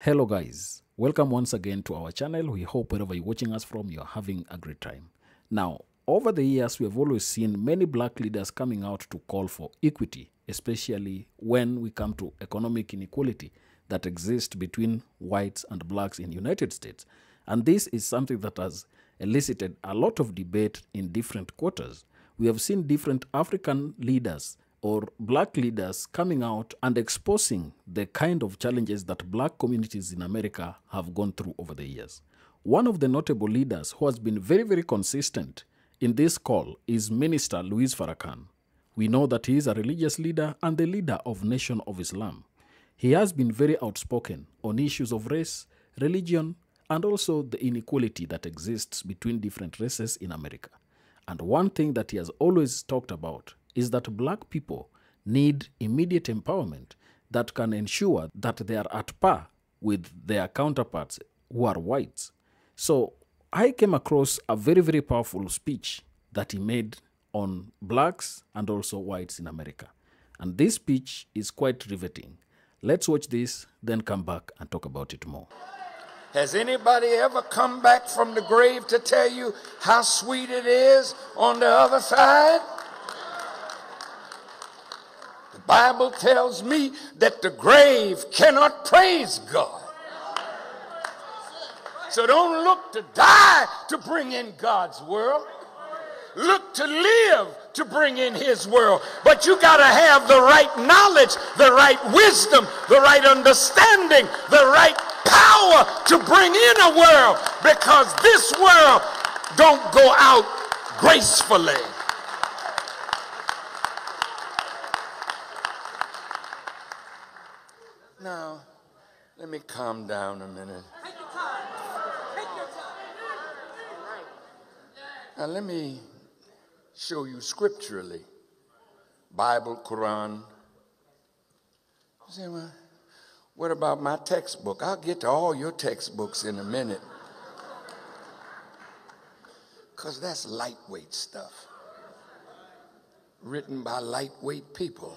Hello guys, welcome once again to our channel. We hope wherever you're watching us from, you're having a great time. Now, over the years, we have always seen many black leaders coming out to call for equity, especially when we come to economic inequality that exists between whites and blacks in the United States. And this is something that has elicited a lot of debate in different quarters. We have seen different African leaders or black leaders coming out and exposing the kind of challenges that black communities in America have gone through over the years. One of the notable leaders who has been very consistent in this call is Minister Louis Farrakhan. We know that he is a religious leader and the leader of Nation of Islam. He has been very outspoken on issues of race, religion, and also the inequality that exists between different races in America. And one thing that he has always talked about is that black people need immediate empowerment that can ensure that they are at par with their counterparts who are whites. So I came across a very powerful speech that he made on blacks and also whites in America. And this speech is quite riveting. Let's watch this, then come back and talk about it more. Has anybody ever come back from the grave to tell you how sweet it is on the other side? The Bible tells me that the grave cannot praise God. So don't look to die to bring in God's world. Look to live to bring in his world. But you got to have the right knowledge, the right wisdom, the right understanding, the right power to bring in a world, because this world don't go out gracefully. Now, let me calm down a minute. Take your time. Take your time. Now, let me show you scripturally. Bible, Quran. You say, well, what about my textbook? I'll get to all your textbooks in a minute. Because that's lightweight stuff. Written by lightweight people.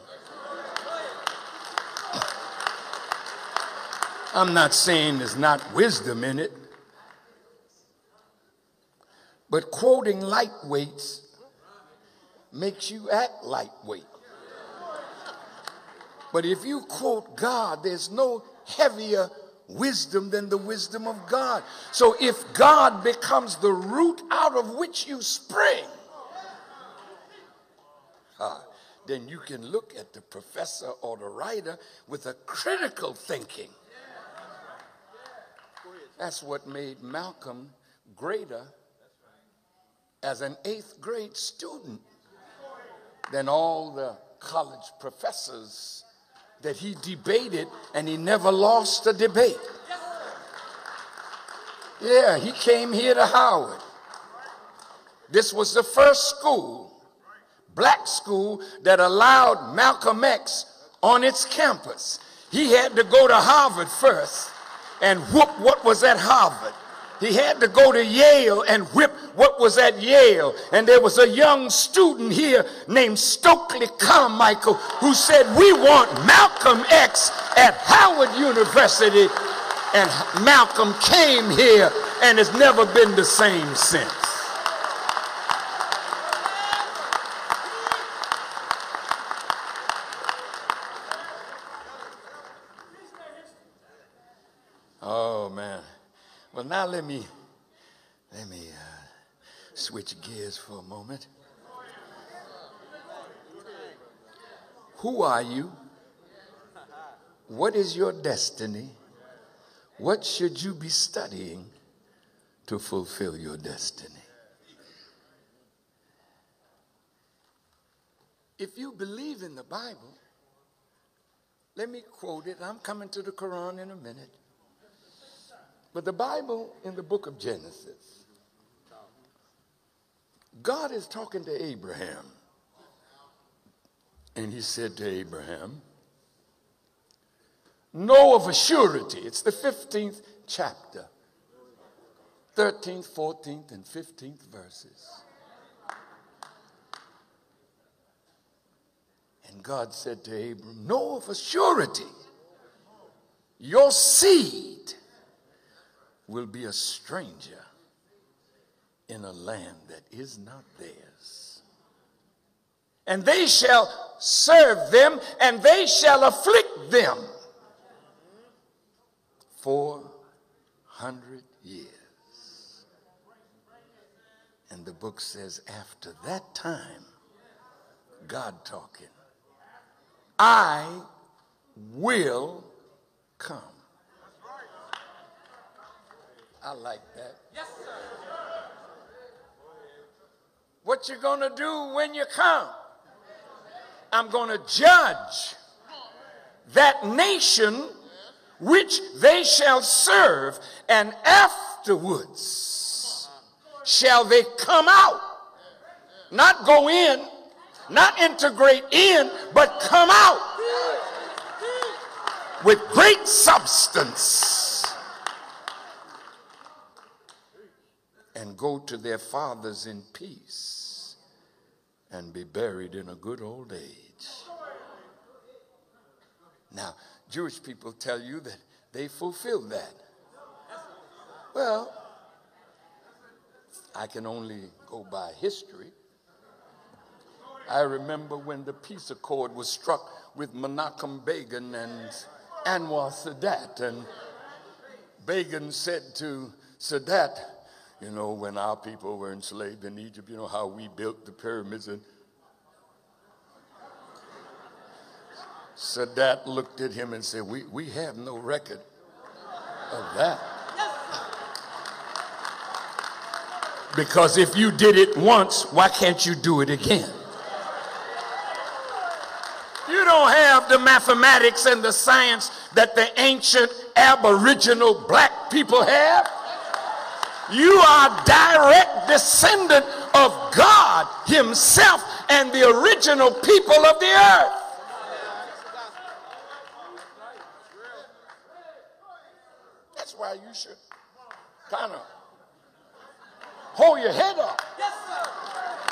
I'm not saying there's not wisdom in it, but quoting lightweights makes you act lightweight. But if you quote God, there's no heavier wisdom than the wisdom of God. So if God becomes the root out of which you spring, then you can look at the professor or the writer with a critical thinking. That's what made Malcolm greater as an 8th grade student than all the college professors that he debated, and he never lost a debate. Yeah, he came here to Howard. This was the first school, black school, that allowed Malcolm X on its campus. He had to go to Harvard first and whoop what was at Harvard. He had to go to Yale and whip what was at Yale. And there was a young student here named Stokely Carmichael who said, we want Malcolm X at Howard University. And Malcolm came here and has never been the same since. Oh, man. Well, now let me switch gears for a moment. Who are you? What is your destiny? What should you be studying to fulfill your destiny? If you believe in the Bible, let me quote it. I'm coming to the Quran in a minute. But the Bible in the book of Genesis, God is talking to Abraham. And he said to Abraham, know of a surety, it's the 15th chapter, 13th, 14th, and 15th verses. And God said to Abram, know of a surety your seed will be a stranger in a land that is not theirs. And they shall serve them, and they shall afflict them 400 years. And the book says, after that time, God talking, I will come. I like that. Yes, sir. What you gonna do when you come? I'm gonna judge that nation which they shall serve, and afterwards shall they come out. Not go in, not integrate in, but come out with great substance and go to their fathers in peace and be buried in a good old age. Now, Jewish people tell you that they fulfilled that. Well, I can only go by history. I remember when the peace accord was struck with Menachem Begin and Anwar Sadat, and Begin said to Sadat, you know, when our people were enslaved in Egypt, you know how we built the pyramids, and Sadat looked at him and said, we have no record of that. Because if you did it once, why can't you do it again? You don't have the mathematics and the science that the ancient aboriginal black people have. You are direct descendant of God himself and the original people of the earth. That's why you should kind of hold your head up,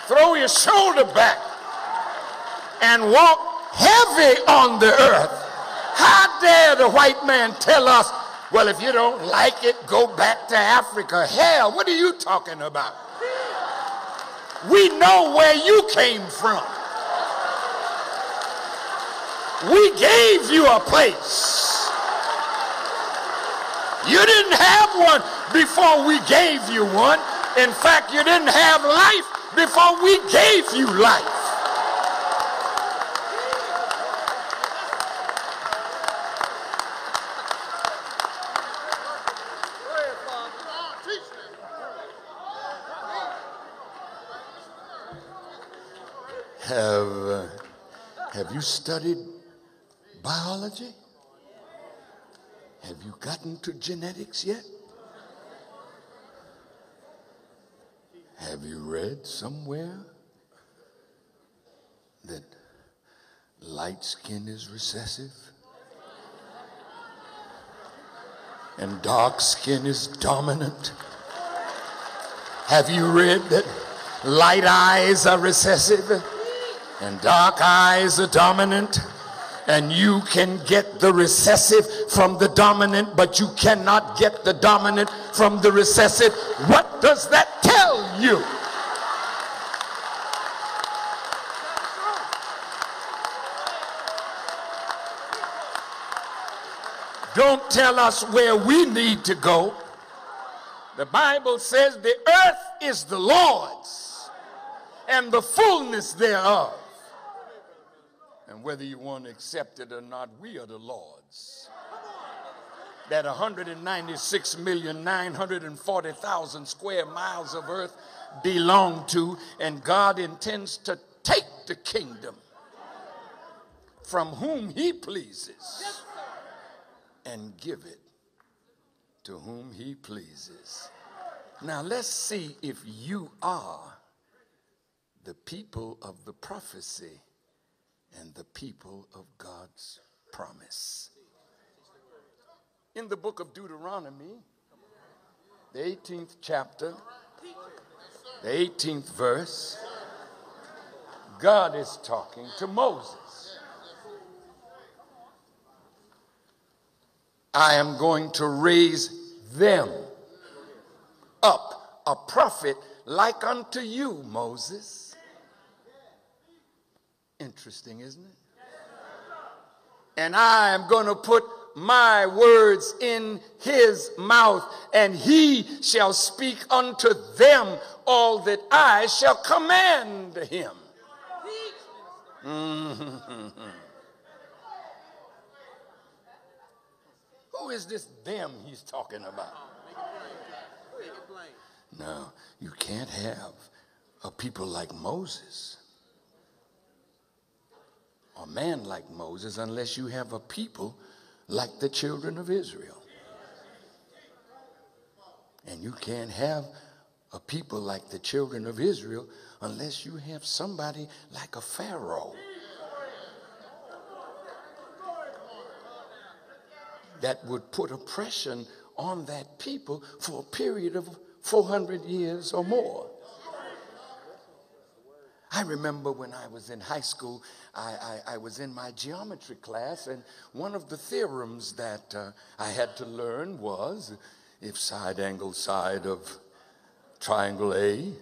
throw your shoulder back, and walk heavy on the earth. How dare the white man tell us, well, if you don't like it, go back to Africa. Hell, what are you talking about? We know where you came from. We gave you a place. You didn't have one before we gave you one. In fact, you didn't have life before we gave you life. Have you studied biology? Have you gotten to genetics yet? Have you read somewhere that light skin is recessive and dark skin is dominant? Have you read that light eyes are recessive and dark eyes are dominant? And you can get the recessive from the dominant, but you cannot get the dominant from the recessive. What does that tell you? Don't tell us where we need to go. The Bible says the earth is the Lord's and the fullness thereof. And whether you want to accept it or not, we are the Lord's. That 196,940,000 square miles of earth belong to, and God intends to take the kingdom from whom he pleases and give it to whom he pleases. Now let's see if you are the people of the prophecy and the people of God's promise. In the book of Deuteronomy, the 18th chapter, the 18th verse, God is talking to Moses. I am going to raise them up a prophet like unto you, Moses. Interesting, isn't it? And I am going to put my words in his mouth, and he shall speak unto them all that I shall command him. Who is this them he's talking about? No, you can't have a people like Moses, or a man like Moses, unless you have a people like the children of Israel. And you can't have a people like the children of Israel unless you have somebody like a Pharaoh that would put oppression on that people for a period of 400 years or more. I remember when I was in high school, I was in my geometry class, and one of the theorems that I had to learn was if side angle side of triangle A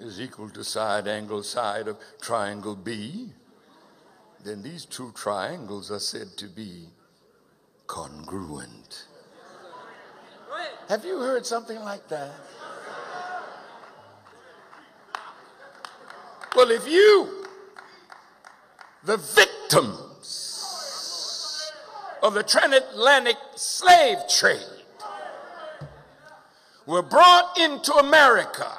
is equal to side angle side of triangle B, then these two triangles are said to be congruent. Have you heard something like that? Well, if you, the victims of the transatlantic slave trade, were brought into America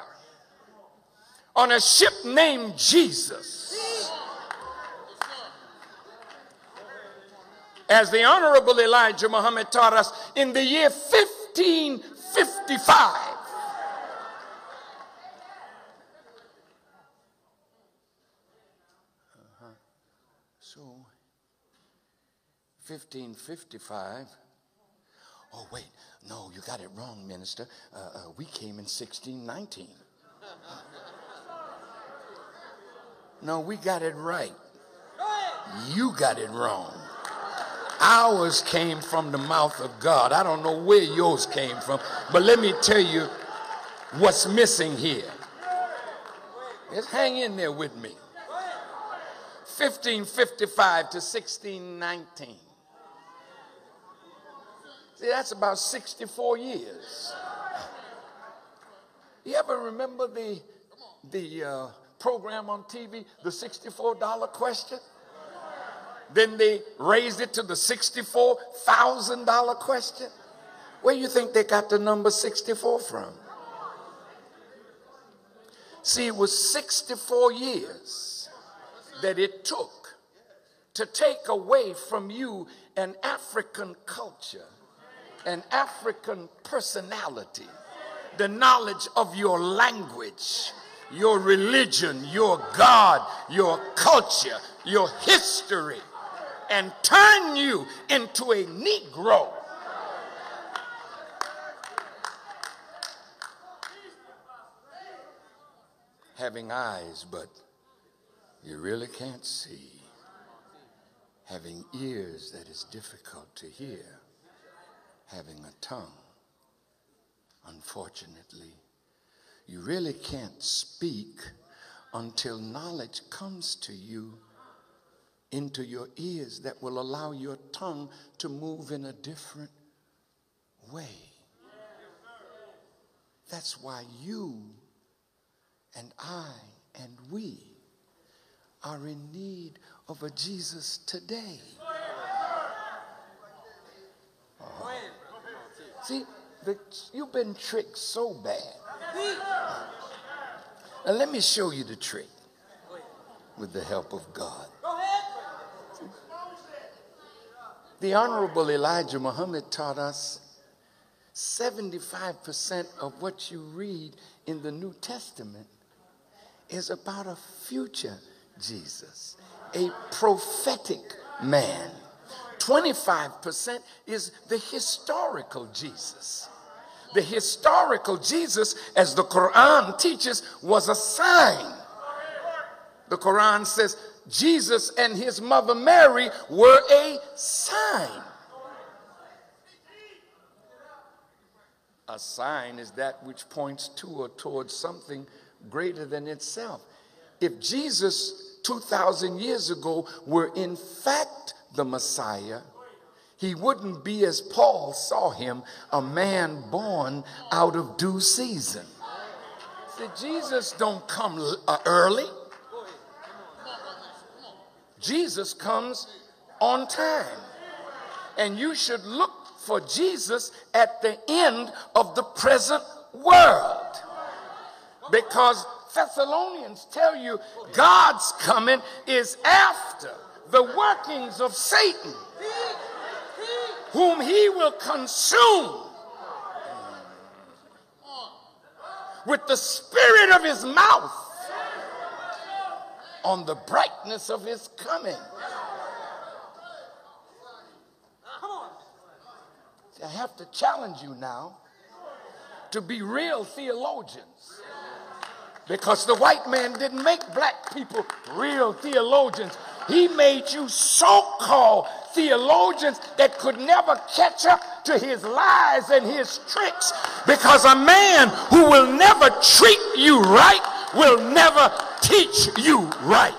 on a ship named Jesus, as the Honorable Elijah Muhammad taught us, in the year 1555. So, 1555. Oh, wait. No, you got it wrong, minister. We came in 1619. No, we got it right. You got it wrong. Ours came from the mouth of God. I don't know where yours came from, but let me tell you what's missing here. Just hang in there with me. 1555 to 1619. See, that's about 64 years. You ever remember the program on TV, the $64 question? Then they raised it to the $64,000 question. Where do you think they got the number 64 from? See, it was 64 years that it took to take away from you an African culture, an African personality, the knowledge of your language, your religion, your God, your culture, your history, and turn you into a Negro. Having eyes, but you really can't see. Having ears that is difficult to hear. Having a tongue. Unfortunately, you really can't speak until knowledge comes to you into your ears that will allow your tongue to move in a different way. That's why you and I and we are in need of a Jesus today. See, you've been tricked so bad. Now let me show you the trick with the help of God. The Honorable Elijah Muhammad taught us 75% of what you read in the New Testament is about a future Jesus, a prophetic man. 25% is the historical Jesus. The historical Jesus, as the Quran teaches, was a sign. The Quran says Jesus and his mother Mary were a sign. A sign is that which points to or towards something greater than itself. If Jesus 2,000 years ago were in fact the Messiah, he wouldn't be, as Paul saw him, a man born out of due season. See, Jesus don't come early. Jesus comes on time. And you should look for Jesus at the end of the present world. Because Thessalonians tell you God's coming is after the workings of Satan, whom he will consume with the spirit of his mouth on the brightness of his coming. I have to challenge you now to be real theologians, because the white man didn't make black people real theologians. He made you so-called theologians that could never catch up to his lies and his tricks, because a man who will never treat you right will never teach you right.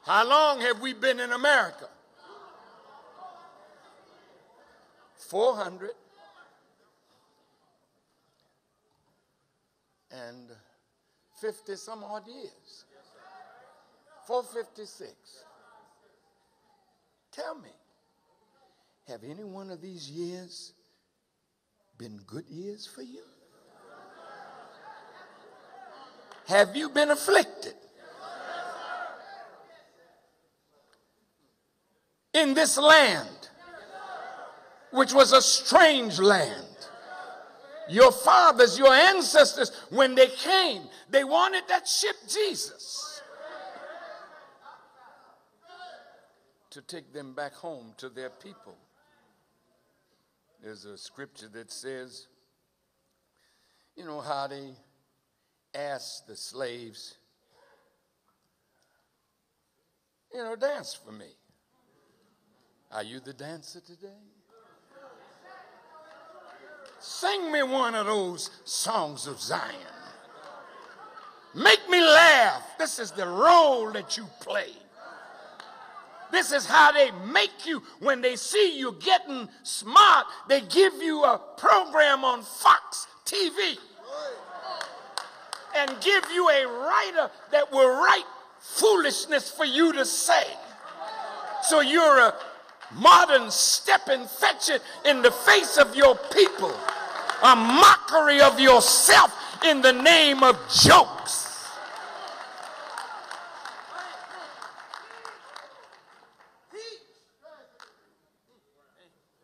How long have we been in America? 450 some odd years. 456. Tell me, have any one of these years been good years for you? Have you been afflicted? In this land, which was a strange land. Your fathers, your ancestors, when they came, they wanted that ship Jesus to take them back home to their people. There's a scripture that says, you know how they asked the slaves, dance for me. Are you the dancer today? Sing me one of those songs of Zion. Make me laugh. This is the role that you play. This is how they make you. When they see you getting smart, they give you a program on Fox TV and give you a writer that will write foolishness for you to say. So you're a modern step and fetch it in the face of your people, a mockery of yourself in the name of jokes.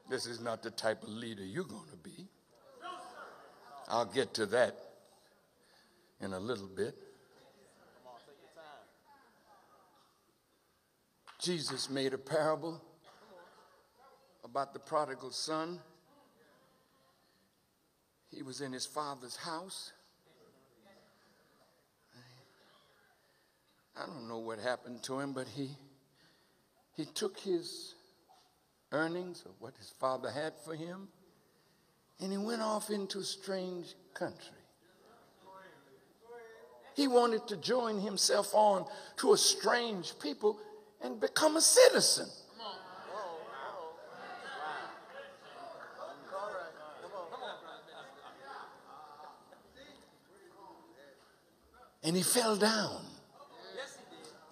This is not the type of leader you're going to be. I'll get to that in a little bit. Jesus made a parable about the prodigal son. He was in his father's house. I don't know what happened to him, but he took his earnings or what his father had for him, and he went off into a strange country. He wanted to join himself on to a strange people and become a citizen. And he fell down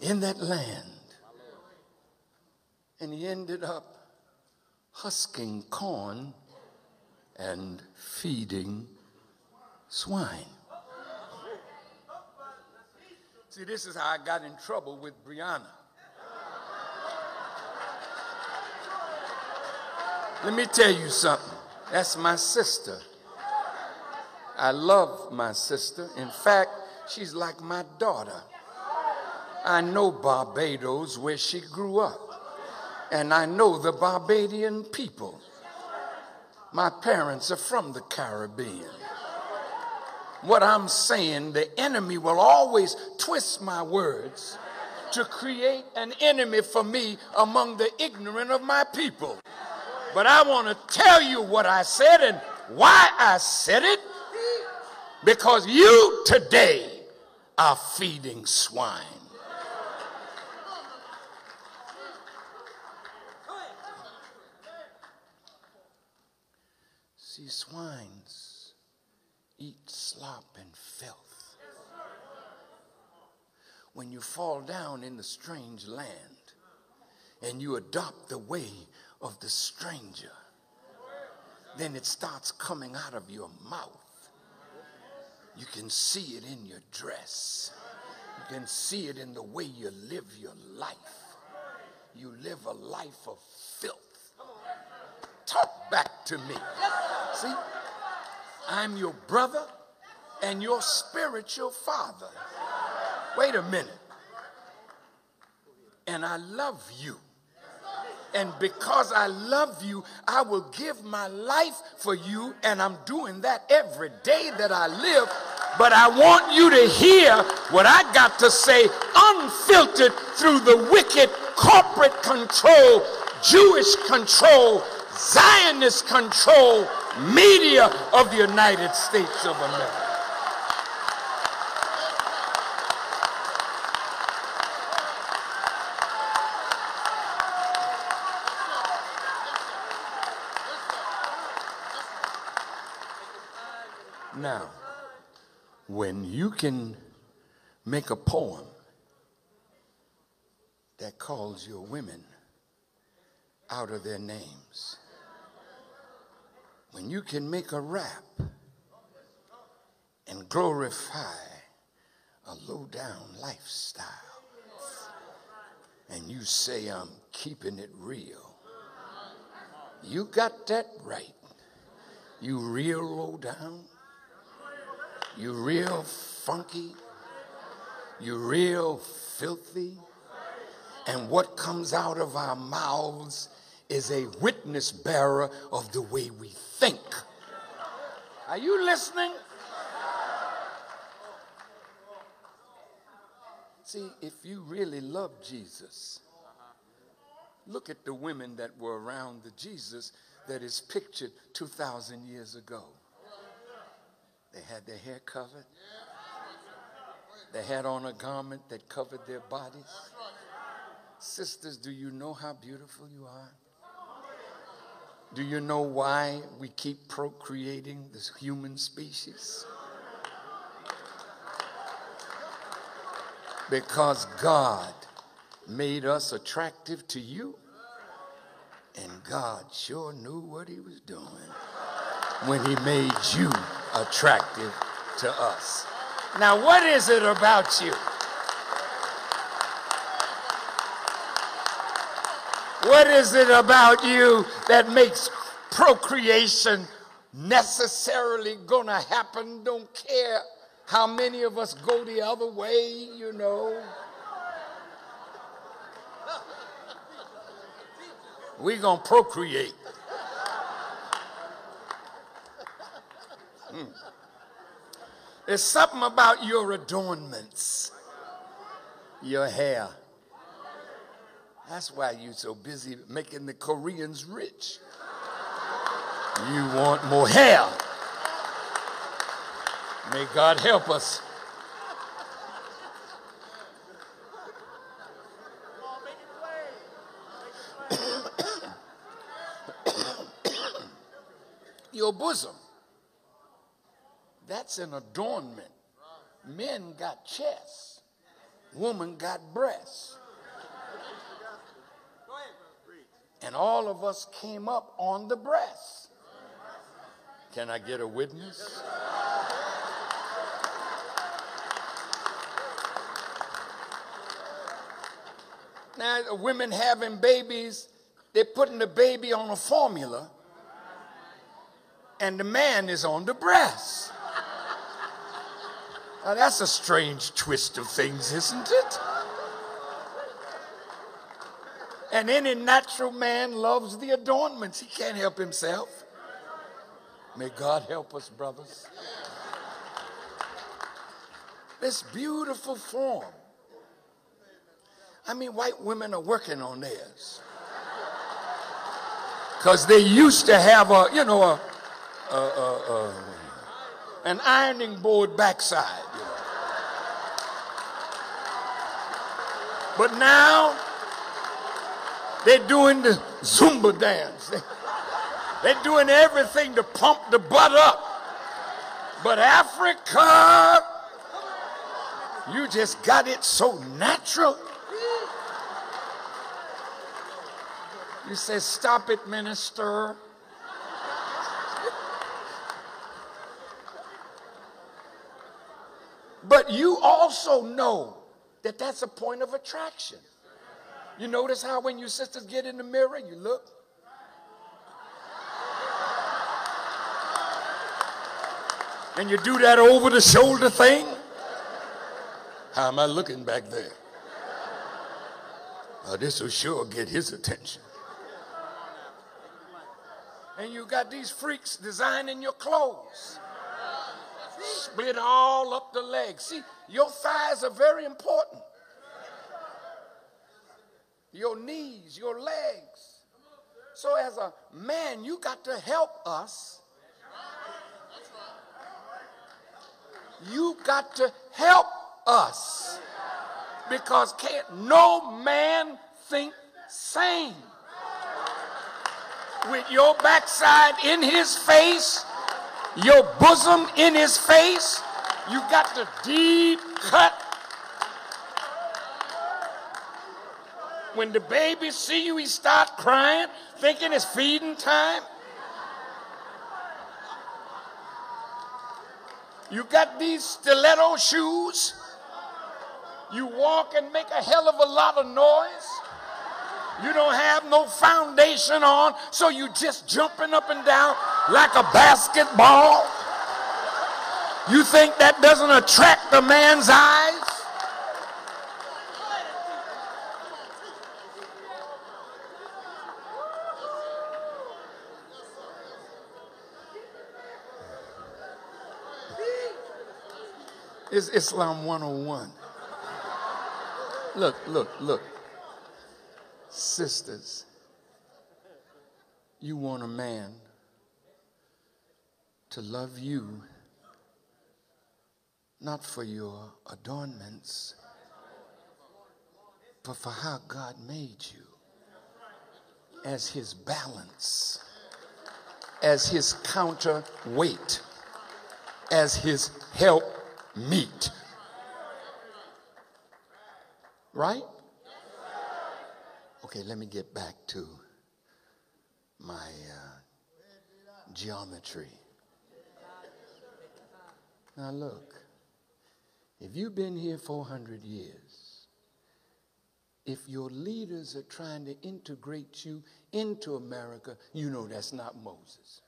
in that land. And he ended up husking corn and feeding swine. See, this is how I got in trouble with Brianna. Let me tell you something. That's my sister. I love my sister. In fact, she's like my daughter. I know Barbados, where she grew up. And I know the Barbadian people. My parents are from the Caribbean. What I'm saying, the enemy will always twist my words to create an enemy for me among the ignorant of my people. But I want to tell you what I said and why I said it. Because you today are feeding swine. See, swines eat slop and filth. When you fall down in the strange land and you adopt the way of the stranger, then it starts coming out of your mouth. You can see it in your dress. You can see it in the way you live your life. You live a life of filth. Talk back to me. See, I'm your brother and your spiritual father. Wait a minute. And I love you. And because I love you, I will give my life for you, and I'm doing that every day that I live. But I want you to hear what I got to say, unfiltered through the wicked corporate control, Jewish control, Zionist control media of the United States of America. Now, when you can make a poem that calls your women out of their names, when you can make a rap and glorify a low-down lifestyle, and you say, I'm keeping it real, you got that right. You real low down. You real funky, you real filthy, and what comes out of our mouths is a witness bearer of the way we think. Are you listening? See, if you really love Jesus, look at the women that were around the Jesus that is pictured 2,000 years ago. They had their hair covered. They had on a garment that covered their bodies. Sisters, do you know how beautiful you are? Do you know why we keep procreating this human species? Because God made us attractive to you, and God sure knew what he was doing when he made you attractive to us. Now, what is it about you? What is it about you that makes procreation necessarily gonna happen? Don't care how many of us go the other way, you know. We're gonna procreate. There's something about your adornments, your hair. That's why you're so busy making the Koreans rich. You want more hair. May God help us. Your bosom. That's an adornment. Men got chests. Woman got breasts. And all of us came up on the breasts. Can I get a witness? Now, women having babies, they're putting the baby on a formula, and the man is on the breast. Now, that's a strange twist of things, isn't it? And any natural man loves the adornments. He can't help himself. May God help us, brothers. This beautiful form. I mean, white women are working on theirs. Because they used to have an ironing board backside. You know. But now, they're doing the Zumba dance. They're doing everything to pump the butt up. But Africa, you just got it so natural. You say, stop it, minister. But you also know that that's a point of attraction. You notice how when you sisters get in the mirror, you look. And you do that over the shoulder thing. How am I looking back there? This will sure get his attention. And you got these freaks designing your clothes. Split all up the legs. See, your thighs are very important. Your knees, your legs. So as a man, you got to help us. You got to help us. Because can't no man think sane. With your backside in his face, your bosom in his face, you got the deep cut. When the baby see you, he start crying, thinking it's feeding time. You got these stiletto shoes. You walk and make a hell of a lot of noise. You don't have no foundation on, so you just jumping up and down like a basketball. You think that doesn't attract a man's eyes? It's Islam 101. Look. Sisters, you want a man to love you not for your adornments, but for how God made you as his balance, as his counterweight, as his help meet. Right? Okay, let me get back to my geometry. Now look, if you've been here 400 years, if your leaders are trying to integrate you into America, you know that's not Moses.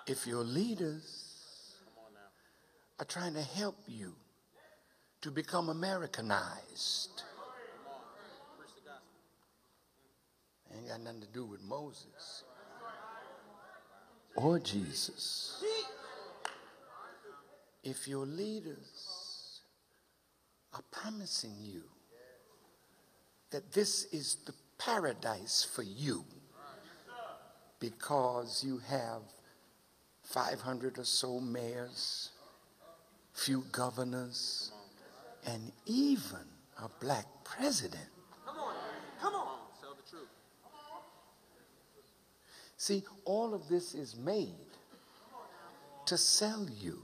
If your leaders are trying to help you to become Americanized, ain't got nothing to do with Moses or Jesus. If your leaders are promising you that this is the paradise for you because you have 500 or so mayors, few governors, and even a black president. Come on. Tell the truth. See, all of this is made to sell you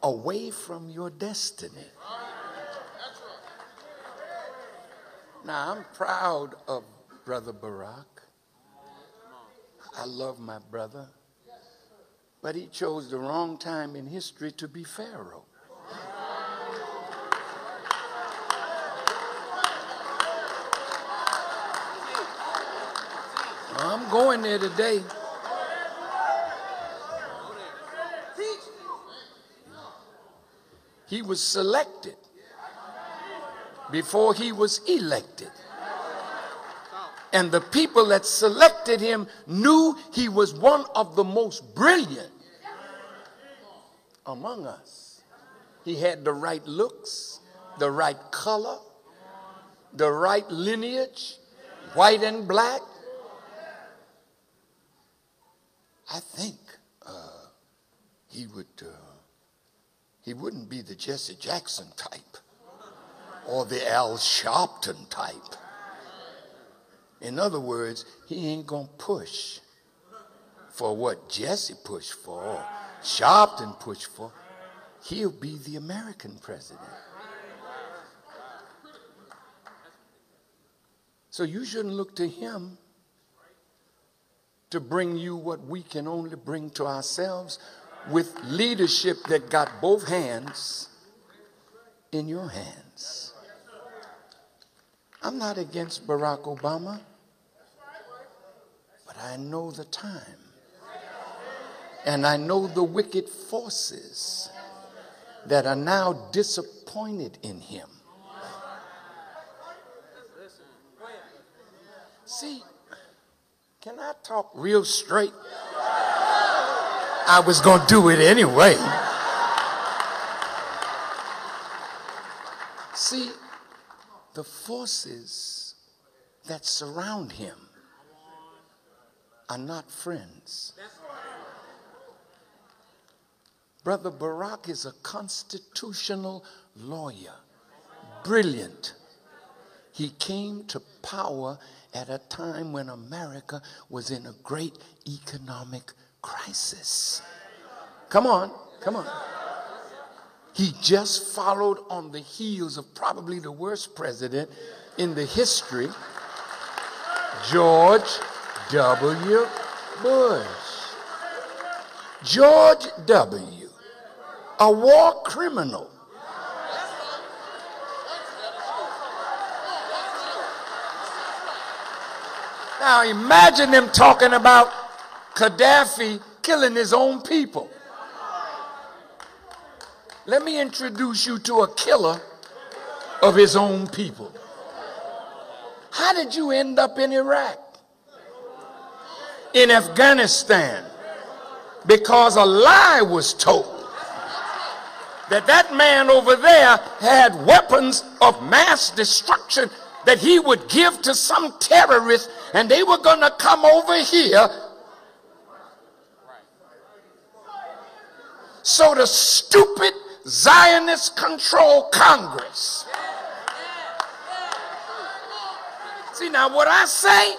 away from your destiny. Now, I'm proud of Brother Barack. I love my brother. But he chose the wrong time in history to be Pharaoh. I'm going there today. He was selected before he was elected. And the people that selected him knew he was one of the most brilliant among us. He had the right looks, the right color, the right lineage, white and black. I think he wouldn't be the Jesse Jackson type or the Al Sharpton type. In other words, he ain't gonna push for what Jesse pushed for or Sharpton pushed for. He'll be the American president. So you shouldn't look to him to bring you what we can only bring to ourselves with leadership that got both hands in your hands. I'm not against Barack Obama, but I know the time. And I know the wicked forces that are now disappointed in him. See, can I talk real straight? I was going to do it anyway. See, the forces that surround him are not friends. Brother Barack is a constitutional lawyer, brilliant. He came to power at a time when America was in a great economic crisis. Come on, come on. He just followed on the heels of probably the worst president in the history, George W. Bush. George W., a war criminal. Now imagine them talking about Gaddafi killing his own people. Let me introduce you to a killer of his own people. How did you end up in Iraq? In Afghanistan? Because a lie was told that that man over there had weapons of mass destruction that he would give to some terrorists, and they were going to come over here. So the stupid Zionist-controlled Congress. See, now what I say,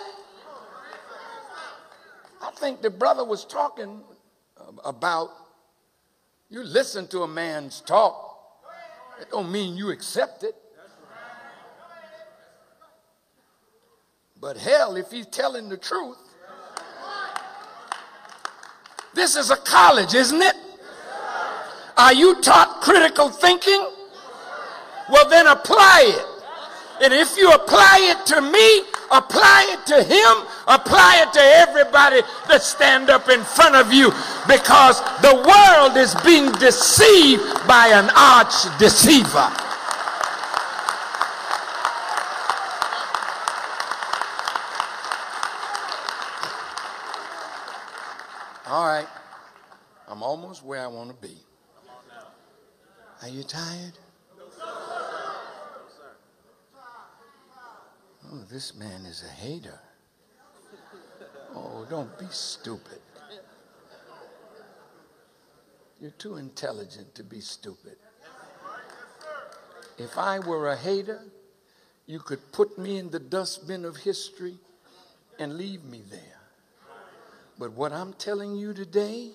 I think the brother was talking about, you listen to a man's talk, it don't mean you accept it. But hell, if he's telling the truth, this is a college, isn't it? Are you taught critical thinking? Well, then apply it. And if you apply it to me, apply it to him, apply it to everybody that stand up in front of you, because the world is being deceived by an arch deceiver. All right, I'm almost where I want to be. Are you tired? Oh, this man is a hater. Oh, don't be stupid. You're too intelligent to be stupid. If I were a hater, you could put me in the dustbin of history and leave me there. But what I'm telling you today,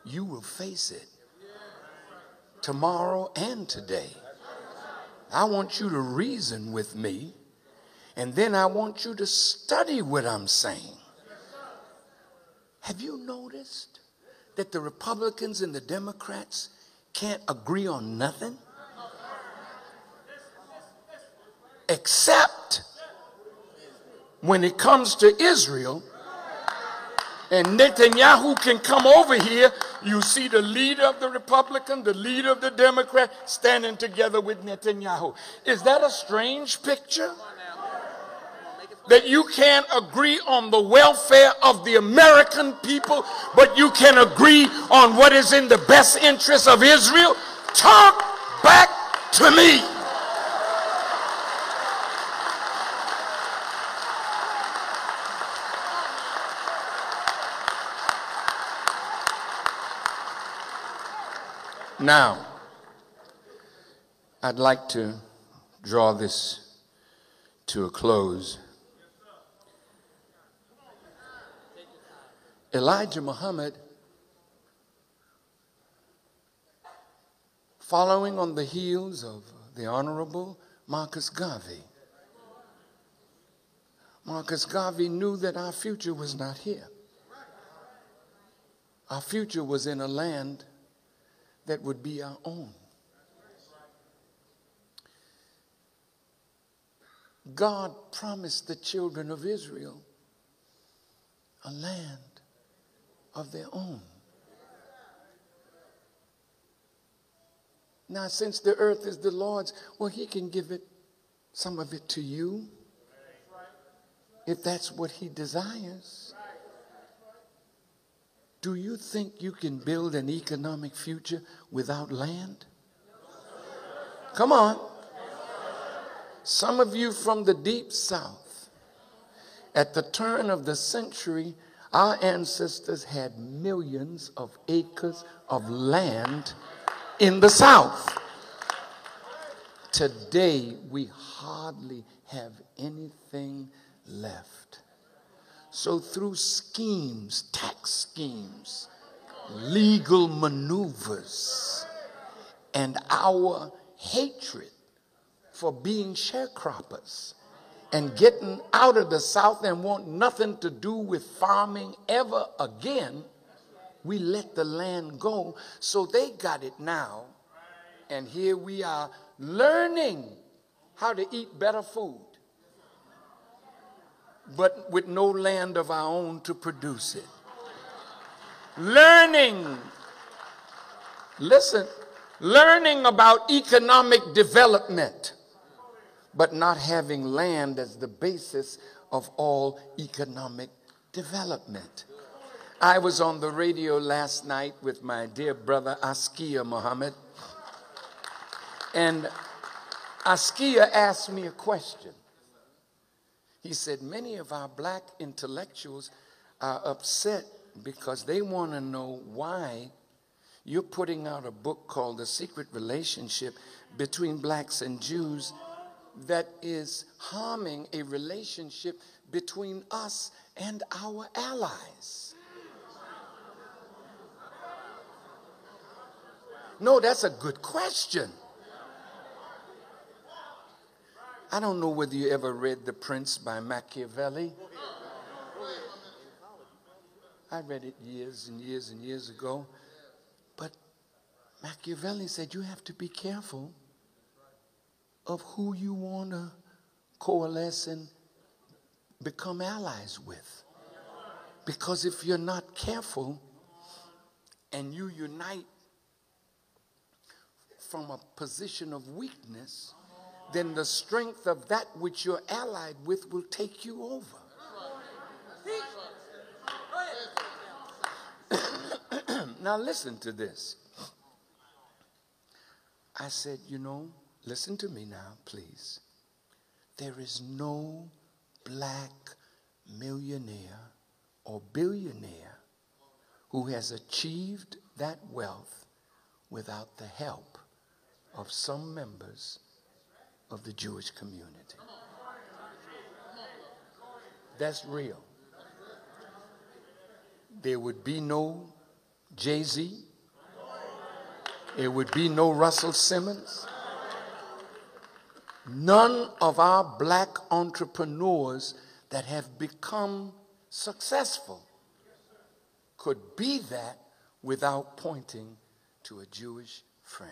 you will face it tomorrow and today. I want you to reason with me, and then I want you to study what I'm saying. Have you noticed that the Republicans and the Democrats can't agree on nothing? Except when it comes to Israel, and Netanyahu can come over here You see the leader of the Republican, the leader of the Democrat standing together with Netanyahu. Is that a strange picture? That you can't agree on the welfare of the American people, but you can agree on what is in the best interest of Israel? Talk back to me. Now, I'd like to draw this to a close. Elijah Muhammad, following on the heels of the Honorable Marcus Garvey. Marcus Garvey knew that our future was not here. Our future was in a land that would be our own. God promised the children of Israel a land of their own. Now, since the earth is the Lord's, well, he can give it, some of it to you, if that's what he desires. Do you think you can build an economic future without land? Come on. Some of you from the deep south, at the turn of the century, our ancestors had millions of acres of land in the South. Today, we hardly have anything left. So through schemes, tax schemes, legal maneuvers, and our hatred for being sharecroppers, and getting out of the South and want nothing to do with farming ever again, we let the land go. So they got it now. And here we are learning how to eat better food, but with no land of our own to produce it. Learning about economic development, but not having land as the basis of all economic development. I was on the radio last night with my dear brother Askia Muhammad, and Askia asked me a question. He said, many of our black intellectuals are upset because they want to know why you're putting out a book called The Secret Relationship Between Blacks and Jews that is harming a relationship between us and our allies. No, that's a good question. I don't know whether you ever read The Prince by Machiavelli. I read it years and years and years ago. But Machiavelli said you have to be careful of who you want to coalesce and become allies with. Because if you're not careful and you unite from a position of weakness, then the strength of that which you're allied with will take you over. Now listen to this. I said, listen to me now, please. There is no black millionaire or billionaire who has achieved that wealth without the help of some members of the Jewish community. That's real. There would be no Jay-Z. There would be no Russell Simmons. None of our black entrepreneurs that have become successful could be that without pointing to a Jewish friend.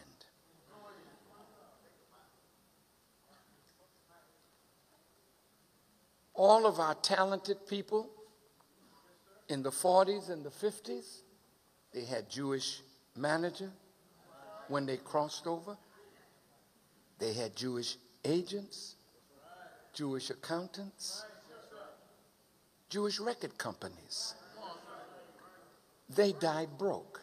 All of our talented people in the 40s and the 50s They had Jewish manager when they crossed over. They had Jewish agents, Jewish accountants, Jewish record companies. They died broke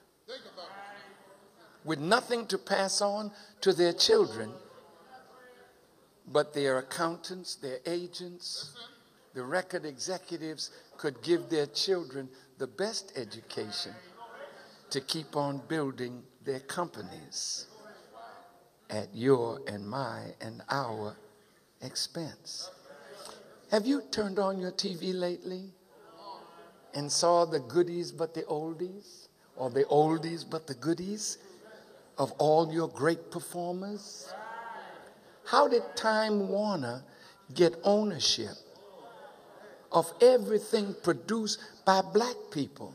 with nothing to pass on to their children but their accountants, their agents, the record executives could give their children the best education to keep on building their companies at your and my and our expense. Have you turned on your TV lately and saw the goodies but the oldies, or the oldies but the goodies of all your great performers? How did Time Warner get ownership of everything produced by black people?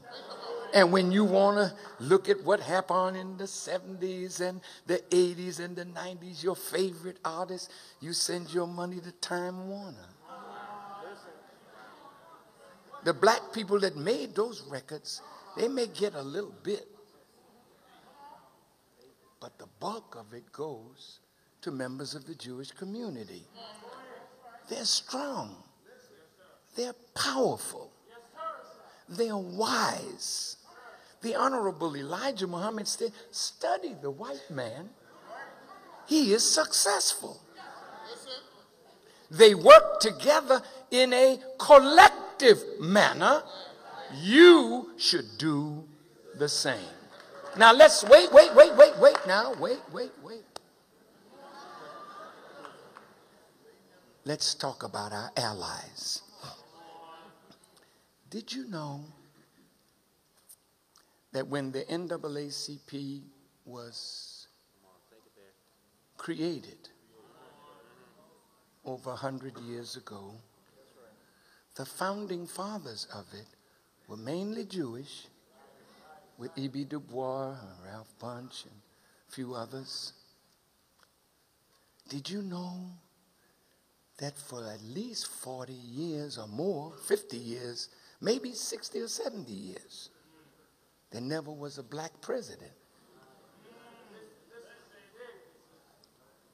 And when you want to look at what happened in the 70s and the 80s and the 90s, your favorite artists, you send your money to Time Warner. The black people that made those records, they may get a little bit, but the bulk of it goes to members of the Jewish community. They're strong. They're powerful. They're wise. The Honorable Elijah Muhammad said, study the white man. He is successful. They work together in a collective manner. You should do the same. Now let's wait now. Wait. Let's talk about our allies. Did you know that when the NAACP was created over 100 years ago, the founding fathers of it were mainly Jewish, with E.B. Du Bois, and Ralph Bunche, and a few others? Did you know that for at least 40 years or more, 50 years, maybe 60 or 70 years, there never was a black president?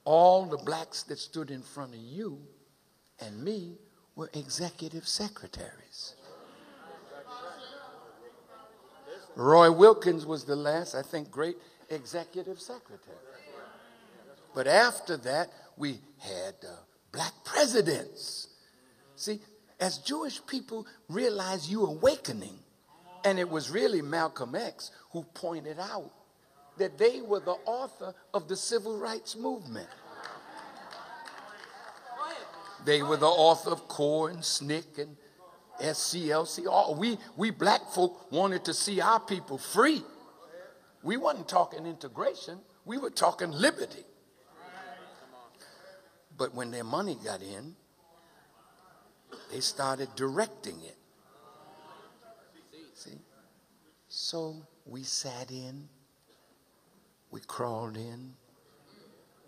All the blacks that stood in front of you and me were executive secretaries. Roy Wilkins was the last, I think, great executive secretary. But after that, we had black presidents. See, as Jewish people realized you awakening, and it was really Malcolm X who pointed out that they were the author of the civil rights movement. They were the author of CORE and SNCC and SCLC. We black folk wanted to see our people free. We wasn't talking integration. We were talking liberty. But when their money got in, they started directing it. See? So we sat in, we crawled in,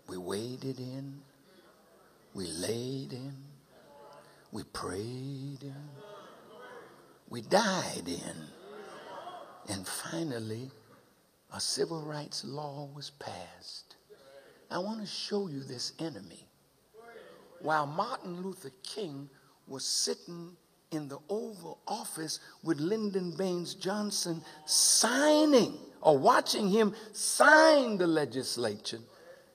we waded in, we laid in, we prayed in, we died in, and finally a civil rights law was passed. I want to show you this enemy. While Martin Luther King was sitting in the Oval Office with Lyndon Baines Johnson signing, or watching him sign the legislation,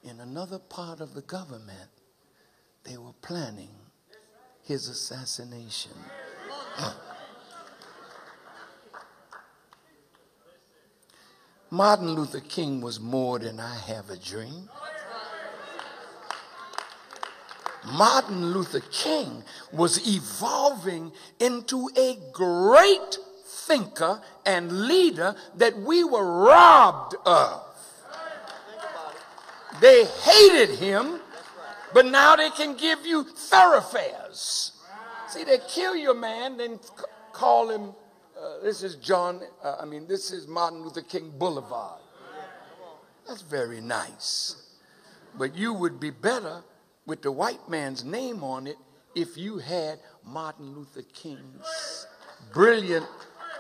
in another part of the government, they were planning his assassination. Martin Luther King was more than I have a dream. Martin Luther King was evolving into a great thinker and leader that we were robbed of. They hated him, but now they can give you thoroughfares. See, they kill your man, then call him, this is Martin Luther King Boulevard. That's very nice. But you would be better with the white man's name on it if you had Martin Luther King's brilliant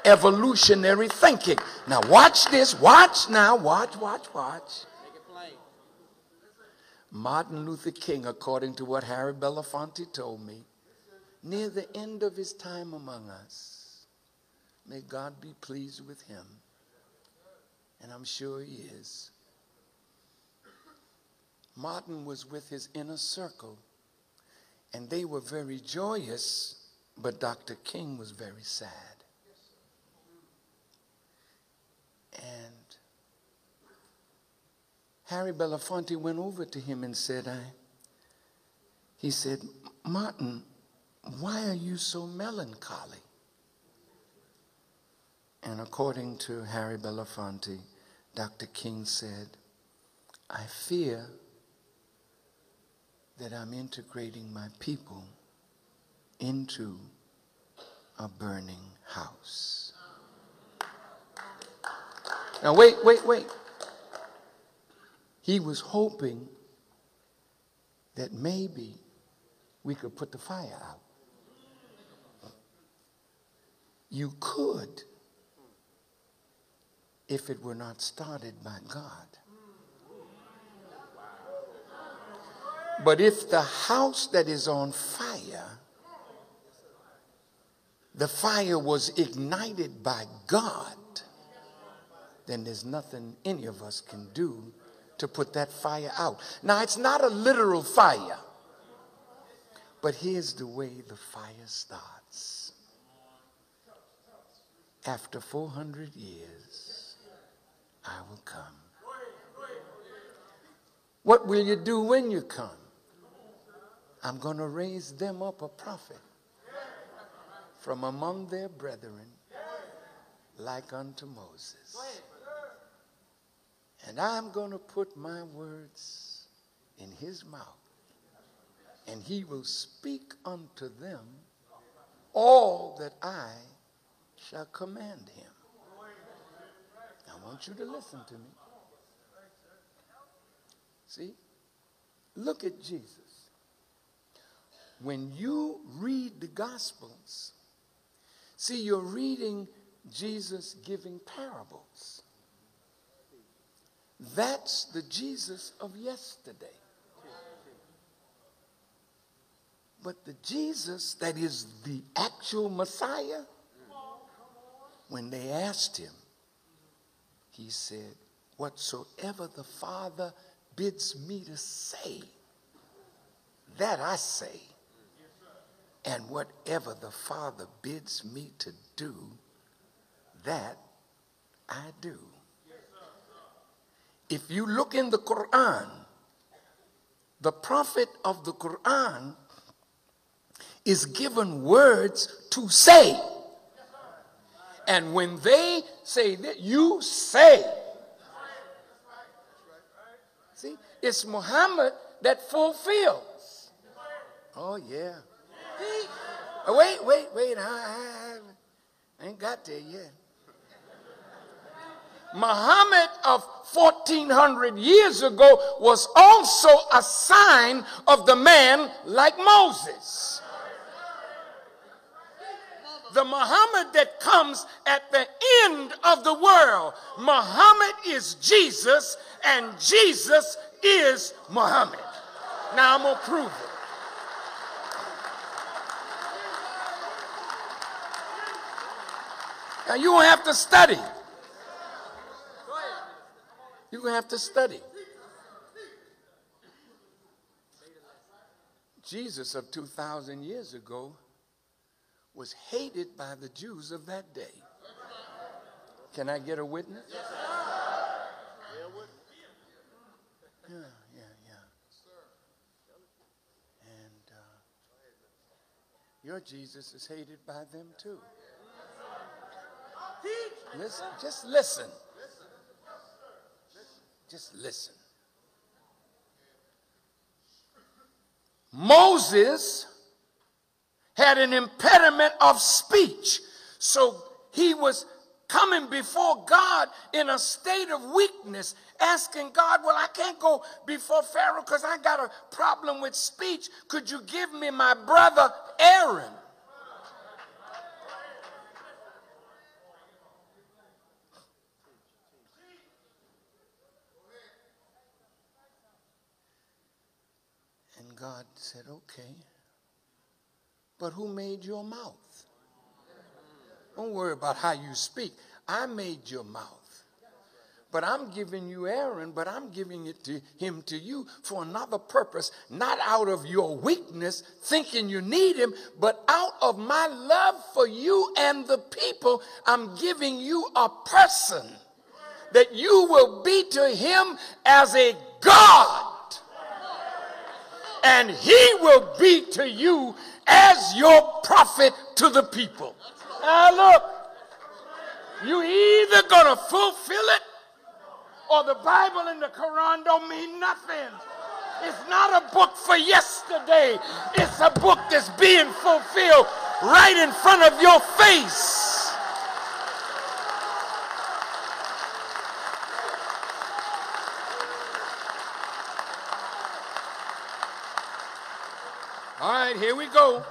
evolutionary thinking. Now watch this. Watch now. Watch. Make it plain. Martin Luther King, according to what Harry Belafonte told me, near the end of his time among us, may God be pleased with him. And I'm sure he is. Martin was with his inner circle, and they were very joyous, but Dr. King was very sad. And Harry Belafonte went over to him and said, he said, Martin, why are you so melancholy? And according to Harry Belafonte, Dr. King said, I fear that I'm integrating my people into a burning house. Now wait. He was hoping that maybe we could put the fire out. You could if it were not started by God. But if the house that is on fire, the fire was ignited by God, then there's nothing any of us can do to put that fire out. Now, it's not a literal fire, but here's the way the fire starts. After 400 years, I will come. What will you do when you come? I'm going to raise them up a prophet from among their brethren, like unto Moses. And I'm going to put my words in his mouth, and he will speak unto them all that I shall command him. I want you to listen to me. See? Look at Jesus. When you read the Gospels, see, you're reading Jesus giving parables. That's the Jesus of yesterday. But the Jesus that is the actual Messiah, when they asked him, he said, whatsoever the Father bids me to say, that I say. And whatever the Father bids me to do, that I do. If you look in the Quran, the prophet of the Quran is given words to say. And when they say that, you say. See, it's Muhammad that fulfills. Oh, yeah. Wait, I ain't got there yet. Muhammad of 1400 years ago was also a sign of the man like Moses. The Muhammad that comes at the end of the world. Muhammad is Jesus, and Jesus is Muhammad. Now I'm going to prove it. Now you're going to have to study. You're going to have to study. Jesus of 2,000 years ago was hated by the Jews of that day. Can I get a witness? Yeah. And your Jesus is hated by them too. Listen, just listen. Just listen. Moses had an impediment of speech, so he was coming before God in a state of weakness, asking God, well, I can't go before Pharaoh because I got a problem with speech. Could you give me my brother Aaron? God said, okay, but who made your mouth? Don't worry about how you speak. I made your mouth. But I'm giving you Aaron, but I'm giving it to him to you for another purpose, not out of your weakness, thinking you need him, but out of my love for you and the people. I'm giving you a person that you will be to him as a God, and he will be to you as your prophet to the people. Now look, you either gonna fulfill it, or the Bible and the Quran don't mean nothing. It's not a book for yesterday. It's a book that's being fulfilled right in front of your face. All right, here we go.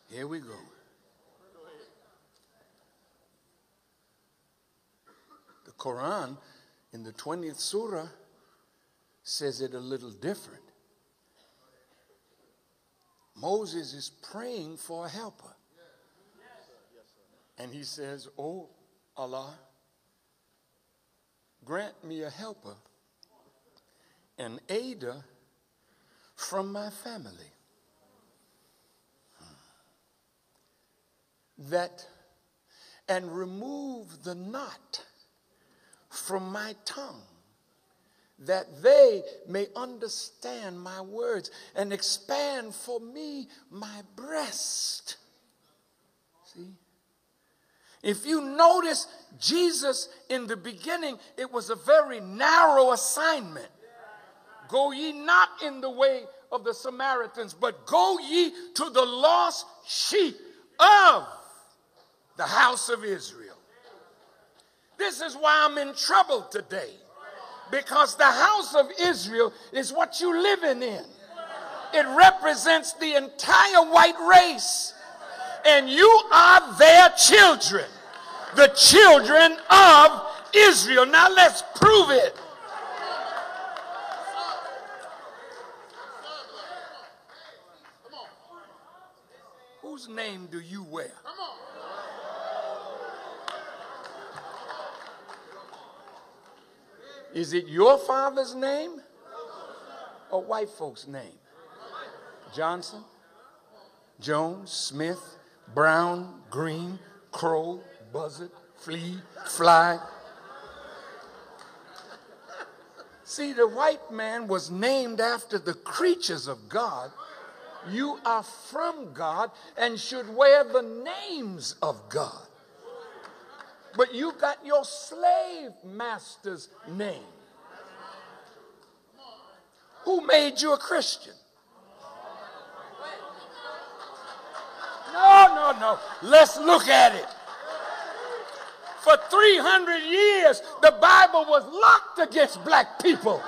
Here we go. The Quran in the 20th surah says it a little different. Moses is praying for a helper. And he says, "Oh Allah, grant me a helper, an aider from my family, and remove the knot from my tongue, that they may understand my words, and expand for me my breast." See? If you notice, Jesus in the beginning, it was a very narrow assignment. Go ye not in the way of the Samaritans, but go ye to the lost sheep of the house of Israel. This is why I'm in trouble today, because the house of Israel is what you're living in. It represents the entire white race, and you are their children, the children of Israel. Now let's prove it. Whose name do you wear? Is it your father's name or white folks' name? Johnson, Jones, Smith, Brown, Green, Crow, Buzzard, Flea, Fly. See, the white man was named after the creatures of God. You are from God and should wear the names of God. But you got your slave master's name. Who made you a Christian? No. Let's look at it. For 300 years, the Bible was locked against black people.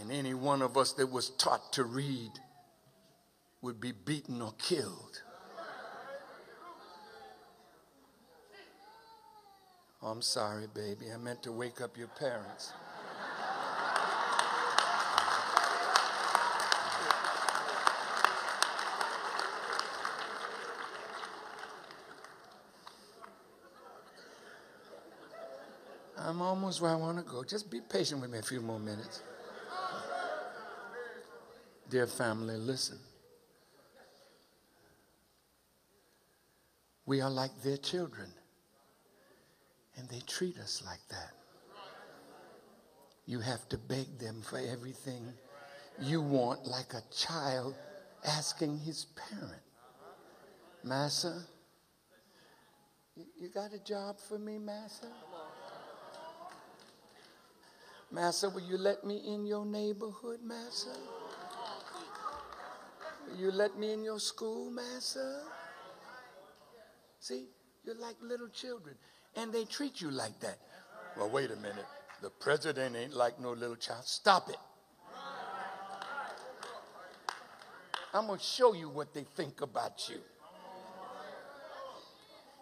And any one of us that was taught to read would be beaten or killed. Oh, I'm sorry, baby. I meant to wake up your parents. I'm almost where I want to go. Just be patient with me a few more minutes. Dear family, listen. We are like their children, and they treat us like that. You have to beg them for everything you want, like a child asking his parent. Massa, you got a job for me, Massa? Massa, will you let me in your neighborhood, Massa? Will you let me in your school, Massa? See, you're like little children, and they treat you like that. Well, wait a minute. The president ain't like no little child. Stop it. I'm going to show you what they think about you.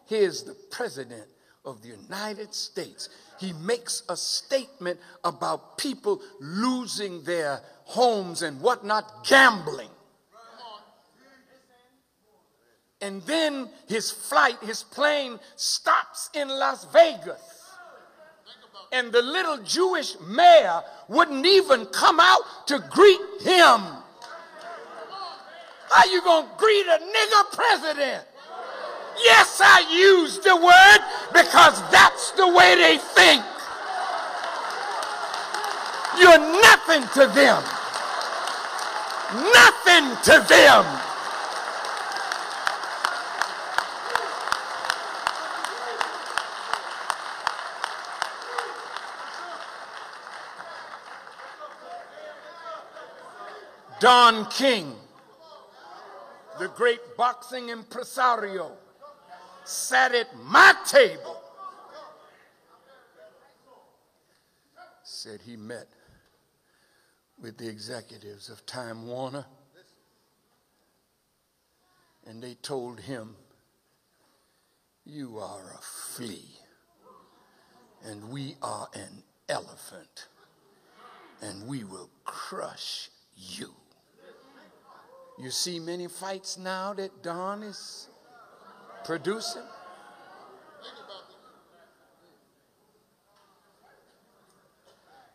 Here's the president of the United States, he makes a statement about people losing their homes and whatnot, gambling. And then his plane stops in Las Vegas. And the little Jewish mayor wouldn't even come out to greet him. How you gonna greet a nigger president? Yes, I use the word because that's the way they think. You're nothing to them. Nothing to them. Don King, the great boxing impresario, sat at my table. Said he met with the executives of Time Warner, and they told him, "You are a flea, and we are an elephant, and we will crush you." You see many fights now that Don is producing.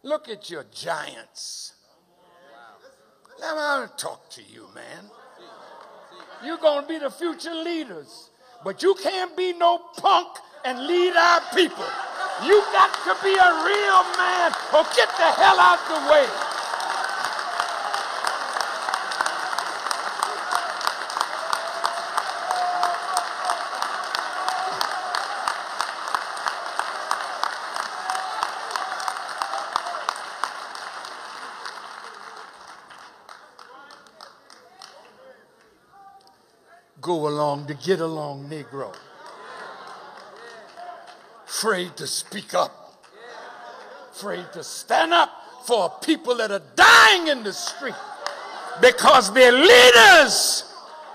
Look at your giants. Now I want to talk to you, man. You're going to be the future leaders, but you can't be no punk and lead our people. You got to be a real man or get the hell out the way. Go along to get along, Negro. Afraid to speak up. Afraid to stand up for people that are dying in the street because their leaders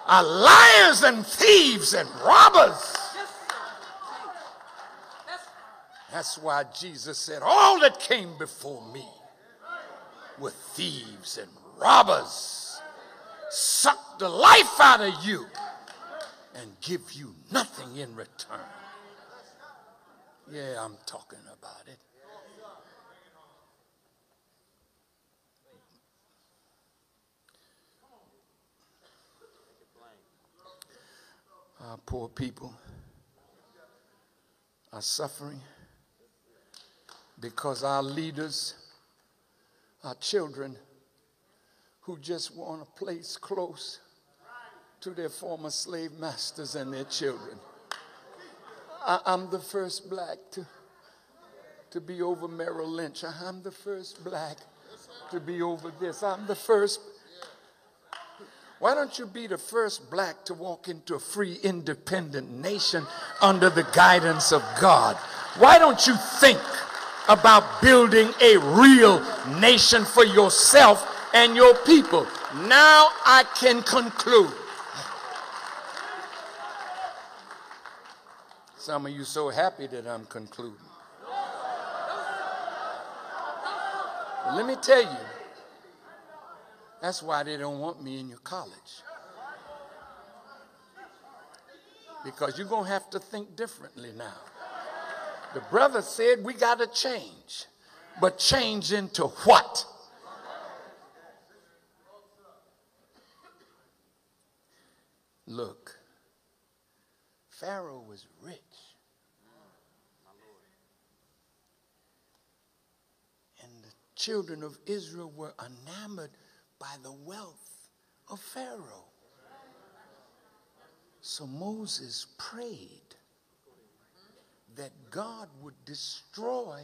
are liars and thieves and robbers. That's why Jesus said, all that came before me were thieves and robbers. Suck the life out of you and give you nothing in return. Yeah, I'm talking about it. Our poor people are suffering because our leaders, our children, who just want a place close to their former slave masters and their children. I'm the first black to be over Merrill Lynch. I'm the first black to be over this. I'm the first. Why don't you be the first black to walk into a free, independent nation under the guidance of God? Why don't you think about building a real nation for yourself and your people? Now I can conclude. Some of you so happy that I'm concluding. But let me tell you, that's why they don't want me in your college. Because you're going to have to think differently now. The brother said we got to change. But change into what? Look, Pharaoh was rich. And the children of Israel were enamored by the wealth of Pharaoh. So Moses prayed that God would destroy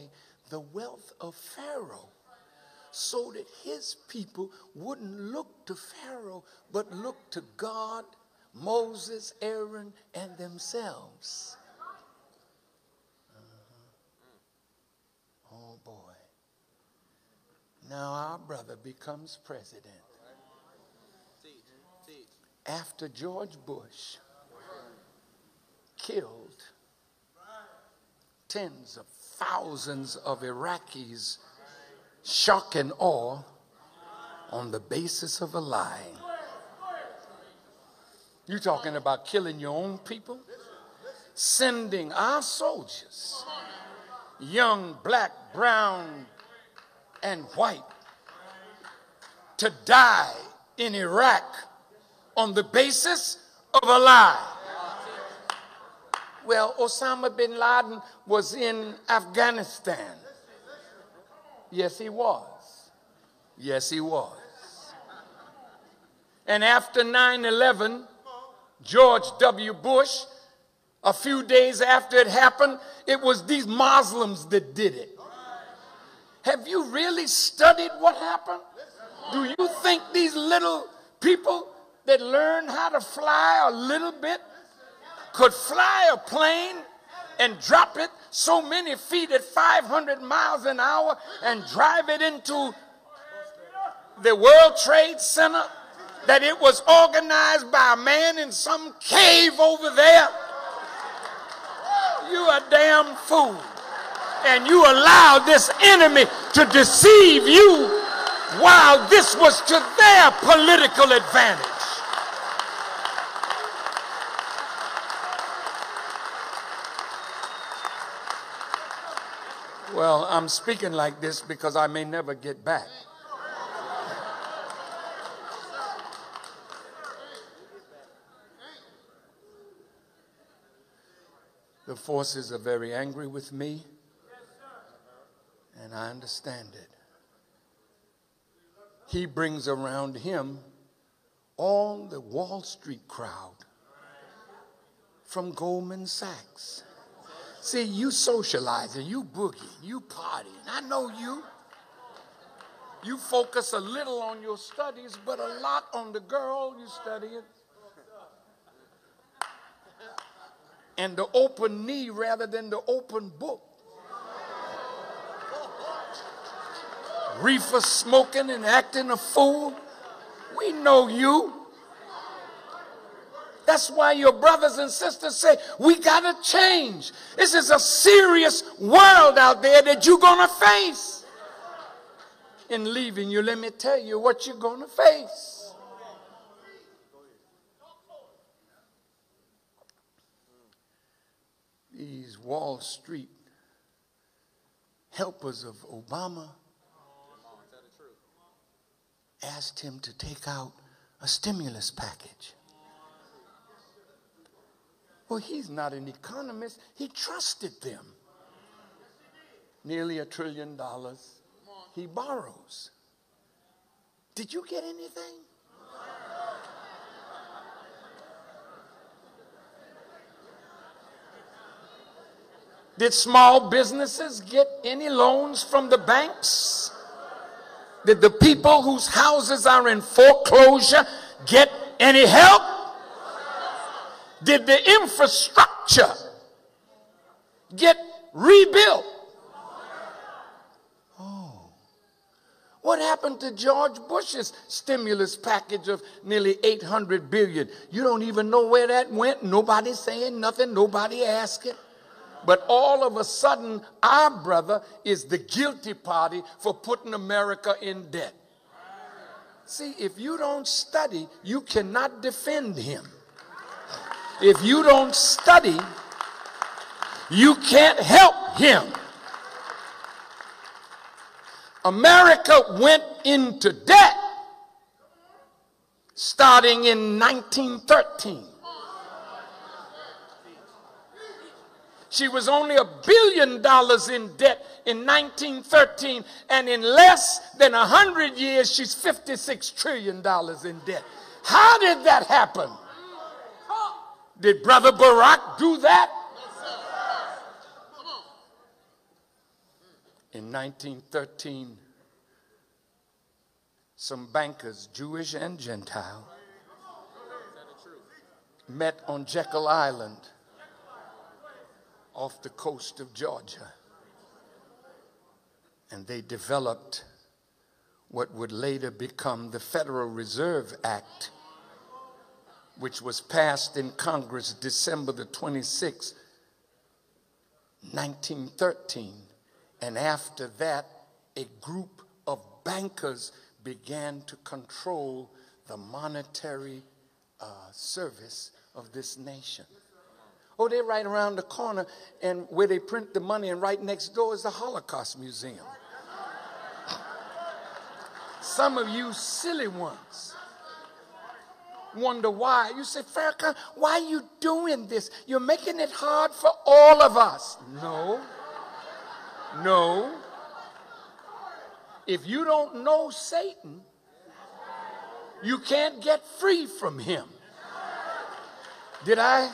the wealth of Pharaoh so that his people wouldn't look to Pharaoh but look to God, Moses, Aaron, and themselves. Oh boy. Now our brother becomes president. After George Bush killed tens of thousands of Iraqis shock and awe on the basis of a lie. You talking about killing your own people? Sending our soldiers, young, black, brown, and white, to die in Iraq on the basis of a lie. Well, Osama bin Laden was in Afghanistan. Yes, he was. Yes, he was. And after 9/11, George W. Bush, a few days after it happened, it was these Muslims that did it. Have you really studied what happened? Do you think these little people that learned how to fly a little bit could fly a plane and drop it so many feet at 500 miles an hour and drive it into the World Trade Center, that it was organized by a man in some cave over there? You a damn fool. And you allowed this enemy to deceive you while this was to their political advantage. Well, I'm speaking like this because I may never get back. The forces are very angry with me, and I understand it. He brings around him all the Wall Street crowd from Goldman Sachs. See, you socializing, you boogieing, you partying. I know you. You focus a little on your studies, but a lot on the girl you studying. And the open knee rather than the open book. Reefer smoking and acting a fool. We know you. That's why your brothers and sisters say, we got to change. This is a serious world out there that you're going to face. In leaving you, let me tell you what you're going to face. These Wall Street helpers of Obama asked him to take out a stimulus package. Well, he's not an economist. He trusted them. Nearly $1 trillion he borrows. Did you get anything? Did small businesses get any loans from the banks? Did the people whose houses are in foreclosure get any help? Did the infrastructure get rebuilt? Oh. What happened to George Bush's stimulus package of nearly $800 billion? You don't even know where that went. Nobody's saying nothing. Nobody asking. But all of a sudden, our brother is the guilty party for putting America in debt. See, if you don't study, you cannot defend him. If you don't study, you can't help him. America went into debt starting in 1913. She was only $1 billion in debt in 1913, and in less than 100 years, she's $56 trillion in debt. How did that happen? Did Brother Barack do that? In 1913, some bankers, Jewish and Gentile, met on Jekyll Island off the coast of Georgia. And they developed what would later become the Federal Reserve Act, which was passed in Congress December the 26th, 1913. And after that, a group of bankers began to control the monetary service of this nation. Oh, they're right around the corner, and where they print the money, and right next door is the Holocaust Museum. Some of you silly ones wonder why. You say, Farrakhan, why are you doing this? You're making it hard for all of us. No. No. If you don't know Satan, you can't get free from him. Did I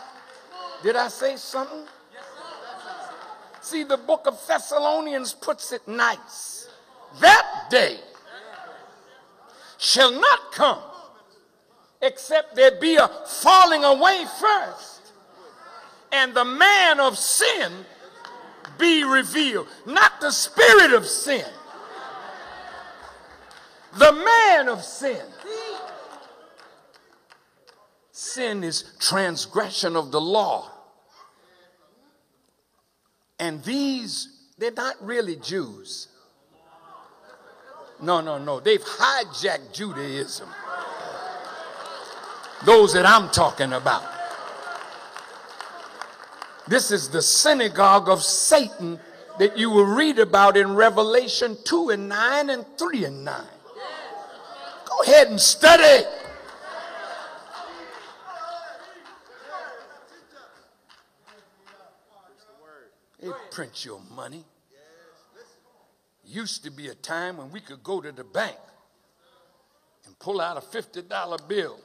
say something? See, the book of Thessalonians puts it nice. That day shall not come except there be a falling away first, and the man of sin be revealed. Not the spirit of sin. The man of sin. Sin is transgression of the law. And these, they're not really Jews. No. They've hijacked Judaism. Those that I'm talking about. This is the synagogue of Satan that you will read about in Revelation 2:9 and 3:9. Go ahead and study. They print your money. Used to be a time when we could go to the bank and pull out a $50 bill.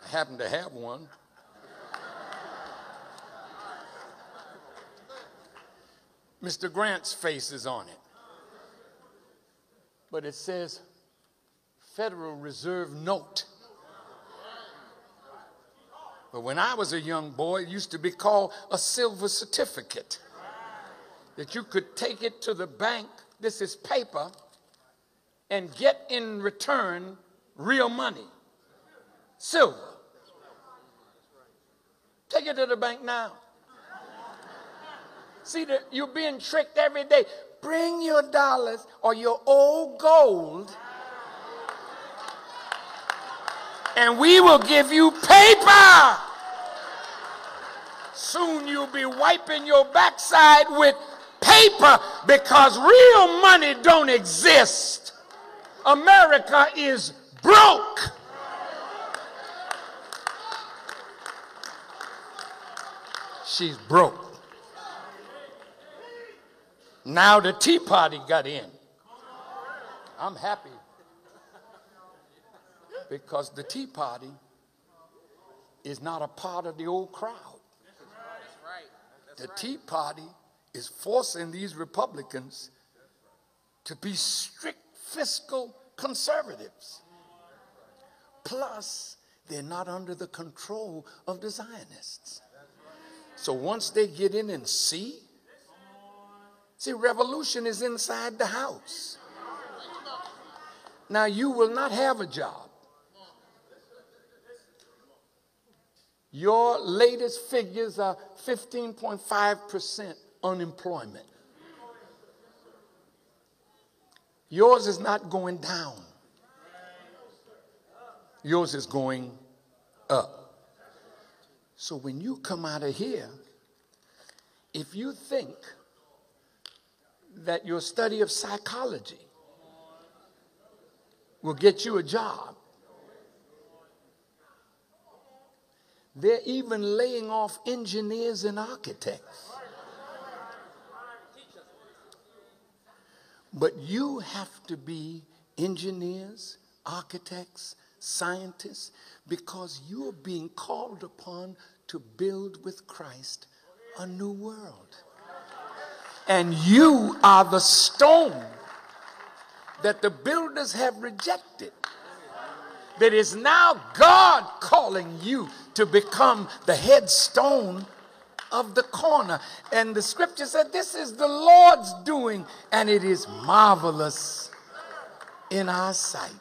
I happen to have one. Mr. Grant's face is on it. But it says Federal Reserve note. But when I was a young boy, it used to be called a silver certificate. That you could take it to the bank, this is paper, and get in return real money. Silver. Take it to the bank now. See, you're being tricked every day. Bring your dollars or your old gold, and we will give you paper. Soon you'll be wiping your backside with paper because real money don't exist. America is broke. She's broke. Now the Tea Party got in. I'm happy because the Tea Party is not a part of the old crowd. The Tea Party is forcing these Republicans to be strict fiscal conservatives. Plus, they're not under the control of the Zionists. So once they get in and see, revolution is inside the house. Now, you will not have a job. Your latest figures are 15.5% unemployment. Yours is not going down. Yours is going up. So when you come out of here, if you think that your study of psychology will get you a job, they're even laying off engineers and architects. But you have to be engineers, architects, scientists, because you are being called upon to build with Christ a new world. And you are the stone that the builders have rejected. That is now God calling you to become the headstone of the corner. And the scripture said, this is the Lord's doing, and it is marvelous in our sight.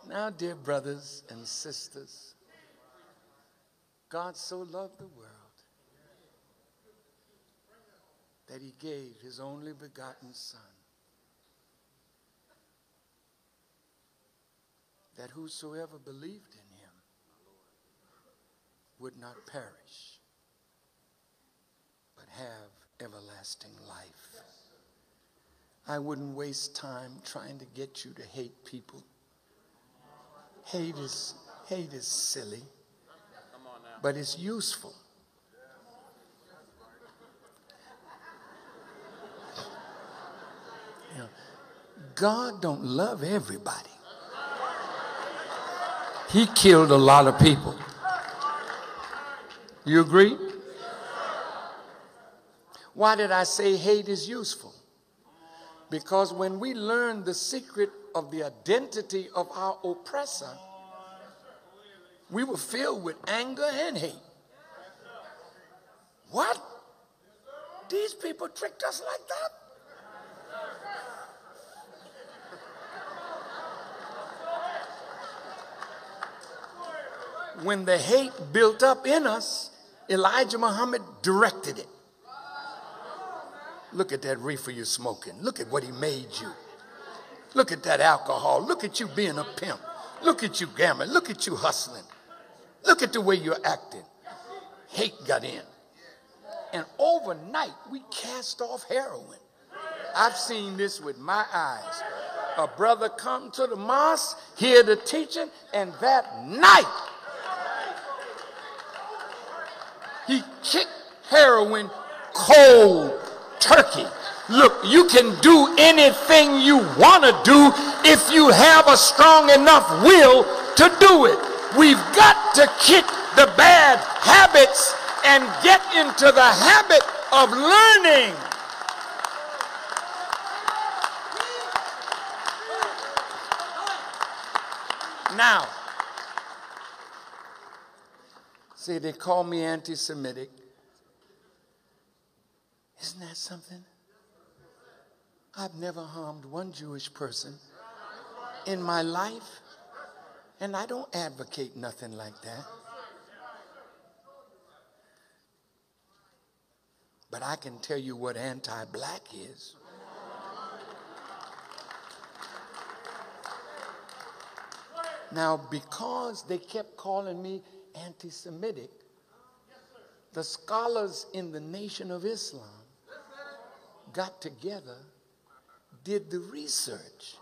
Now, dear brothers and sisters, God so loved the world that he gave his only begotten Son, that whosoever believed in him would not perish, but have everlasting life. I wouldn't waste time trying to get you to hate people. Hate is silly, but it's useful. You know, God don't love everybody. He killed a lot of people. You agree? Why did I say hate is useful? Because when we learn the secret of the identity of our oppressor, we were filled with anger and hate. What? These people tricked us like that? When the hate built up in us, Elijah Muhammad directed it. Look at that reefer you're smoking. Look at what he made you. Look at that alcohol. Look at you being a pimp. Look at you gambling. Look at you hustling. Look at the way you're acting. Hate got in. And overnight, we cast off heroin. I've seen this with my eyes. A brother come to the mosque, hear the teaching, and that night, he kicked heroin cold turkey. Look, you can do anything you want to do if you have a strong enough will to do it. We've got to kick the bad habits and get into the habit of learning. Now, see, they call me anti-Semitic. Isn't that something? I've never harmed one Jewish person in my life, and I don't advocate nothing like that. But I can tell you what anti-black is. Now, because they kept calling me anti-Semitic, the scholars in the Nation of Islam got together, did the research,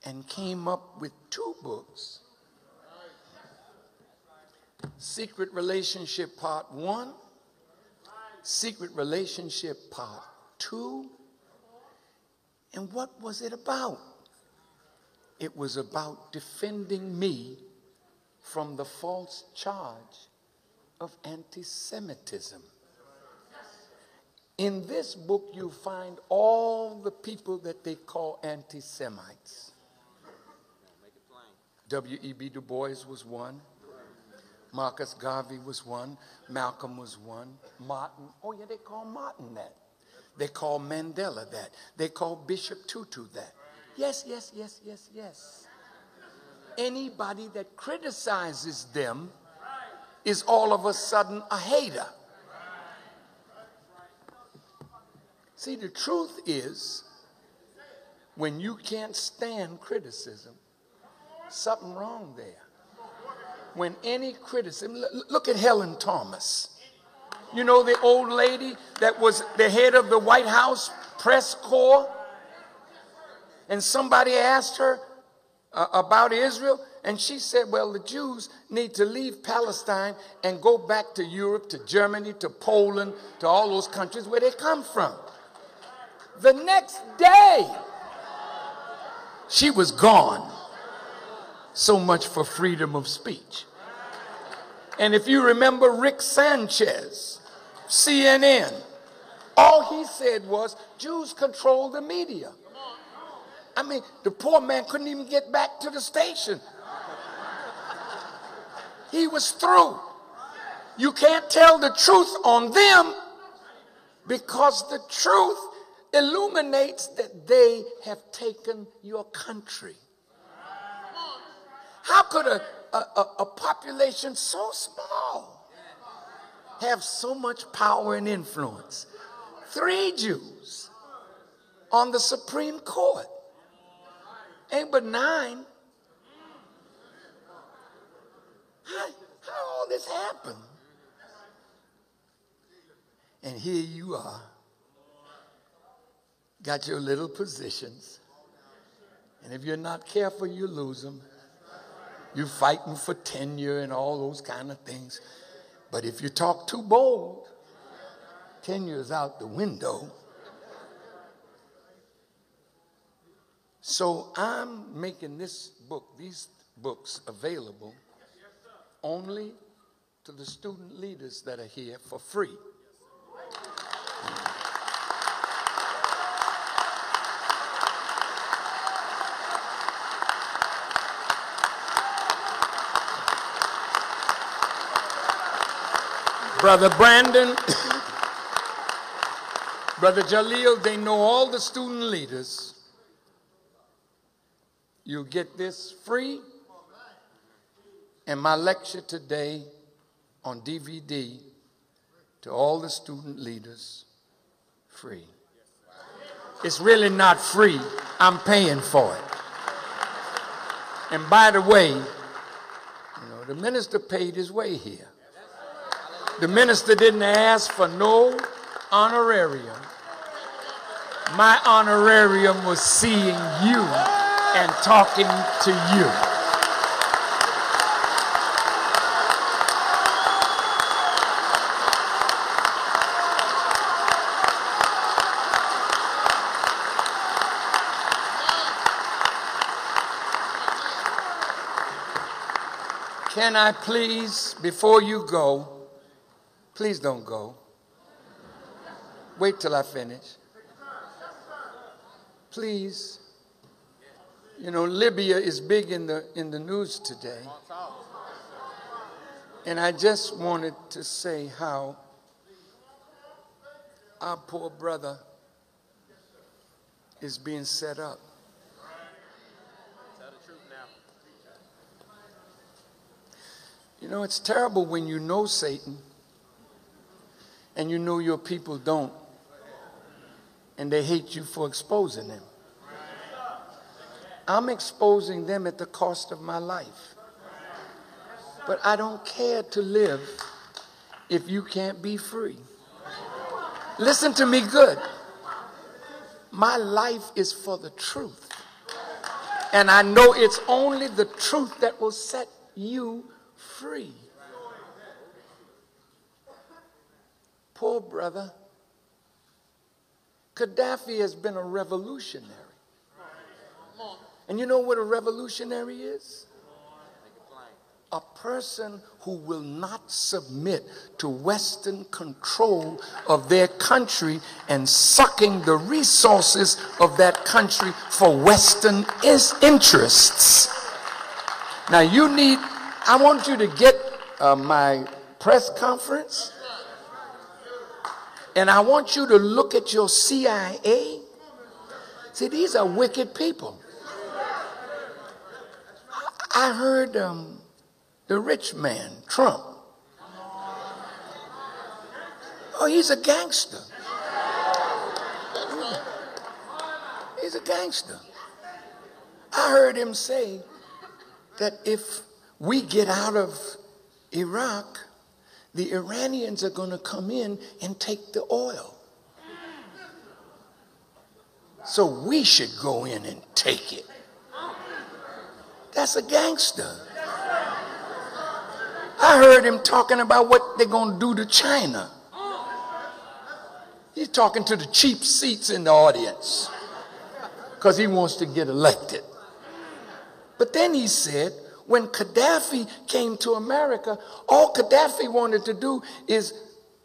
and came up with 2 books. Secret Relationship Part 1, Secret Relationship Part 2. And what was it about? It was about defending me from the false charge of anti-Semitism. In this book, you find all the people that they call anti-Semites. W.E.B. Du Bois was one. Marcus Garvey was one. Malcolm was one. Martin. Oh, yeah, they call Martin that. They call Mandela that. They call Bishop Tutu that. Yes, yes, yes, yes, yes. Anybody that criticizes them is all of a sudden a hater. See, the truth is, when you can't stand criticism, something wrong there. When any criticism, look at Helen Thomas. You know, the old lady that was the head of the White House press corps? And somebody asked her about Israel, and she said, well, the Jews need to leave Palestine and go back to Europe, to Germany, to Poland, to all those countries where they come from. The next day, she was gone. So much for freedom of speech. And if you remember Rick Sanchez, CNN, all he said was, Jews control the media. I mean, the poor man couldn't even get back to the station. He was through. You can't tell the truth on them because the truth illuminates that they have taken your country. How could a population so small have so much power and influence. 3 Jews on the Supreme Court. Ain't but 9. How all this happened? And here you are. Got your little positions. And if you're not careful, you lose them. You're fighting for tenure and all those kind of things. But if you talk too bold, tenure's out the window. So I'm making these books available only to the student leaders that are here for free. Brother Brandon, Brother Jaleel, they know all the student leaders. You get this free. And my lecture today on DVD to all the student leaders, free. It's really not free. I'm paying for it. And by the way, the minister paid his way here. The minister didn't ask for no honorarium. My honorarium was seeing you and talking to you. Can I please, before you go, please don't go. Wait till I finish. Please. Libya is big in the news today. And I just wanted to say how our poor brother is being set up. Tell the truth now. It's terrible when you know Satan and you know your people don't, and they hate you for exposing them. I'm exposing them at the cost of my life. But I don't care to live if you can't be free. Listen to me good. My life is for the truth. And I know it's only the truth that will set you free. Poor brother. Gaddafi has been a revolutionary. And you know what a revolutionary is? A person who will not submit to Western control of their country and sucking the resources of that country for Western interests. Now I want you to get my press conference, and I want you to look at your CIA. See, these are wicked people. I heard the rich man, Trump. Oh, he's a gangster. He's a gangster. I heard him say that if we get out of Iraq, the Iranians are going to come in and take the oil. So we should go in and take it. That's a gangster. I heard him talking about what they're going to do to China. He's talking to the cheap seats in the audience because he wants to get elected. But then he said, when Gaddafi came to America, all Gaddafi wanted to do is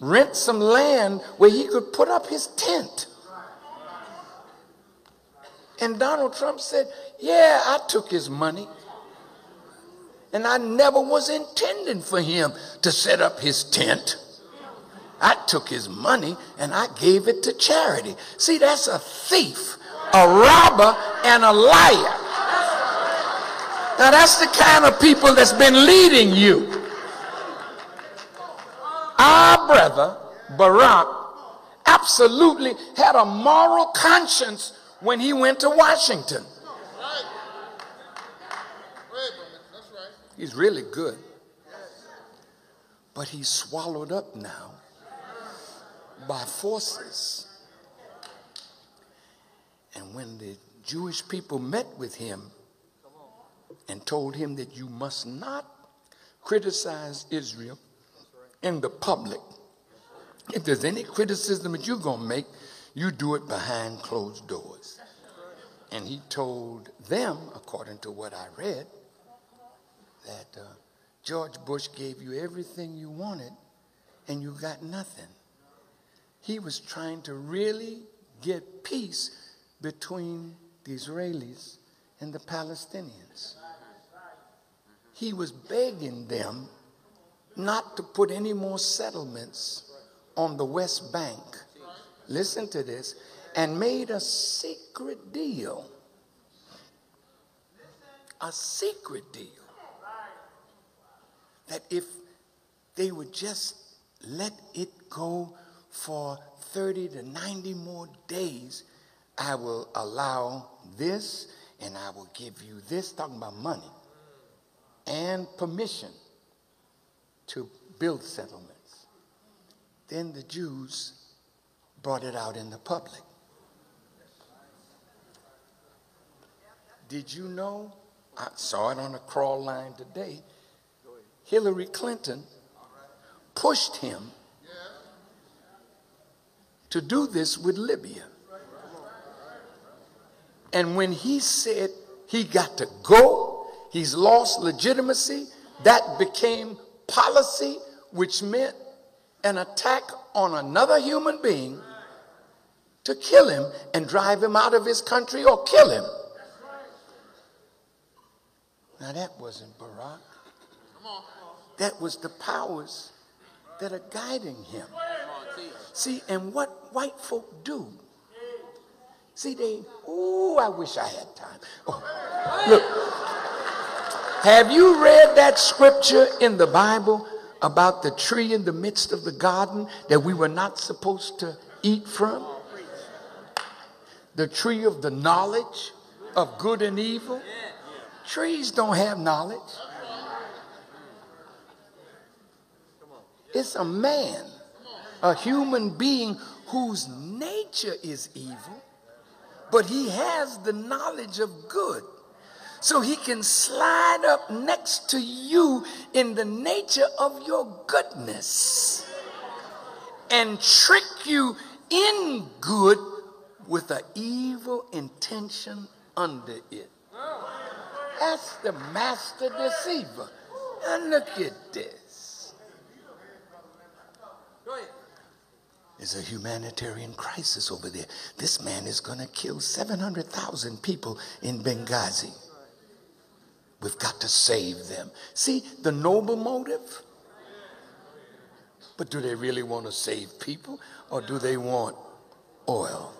rent some land where he could put up his tent. And Donald Trump said, yeah, I took his money. And I never was intending for him to set up his tent. I took his money and I gave it to charity. See, that's a thief, a robber, and a liar. Now, that's the kind of people that's been leading you. Our brother, Barack, absolutely had a moral conscience when he went to Washington. He's really good. But he's swallowed up now by forces. And when the Jewish people met with him and told him that you must not criticize Israel in the public, if there's any criticism that you're going to make, you do it behind closed doors. And he told them, according to what I read, that George Bush gave you everything you wanted and you got nothing. He was trying to really get peace between the Israelis and the Palestinians. He was begging them not to put any more settlements on the West Bank. Listen to this. And made a secret deal. A secret deal. That if they would just let it go for 30 to 90 more days, I will allow this and I will give you this, talking about money, and permission to build settlements. Then the Jews brought it out in the public. Did you know? I saw it on a crawl line today. Hillary Clinton pushed him to do this with Libya. And when he said he got to go, he's lost legitimacy, that became policy, which meant an attack on another human being to kill him and drive him out of his country or kill him. Now that wasn't Barack. That was the powers that are guiding him. See, and what white folk do, see, I wish I had time. Oh, look, have you read that scripture in the Bible about the tree in the midst of the garden that we were not supposed to eat from? The tree of the knowledge of good and evil. Trees don't have knowledge. It's a man, a human being whose nature is evil, but he has the knowledge of good. So he can slide up next to you in the nature of your goodness and trick you in good with an evil intention under it. That's the master deceiver. And look at this. There's a humanitarian crisis over there. This man is going to kill 700,000 people in Benghazi. We've got to save them. See, the noble motive? But do they really want to save people, or do they want oil?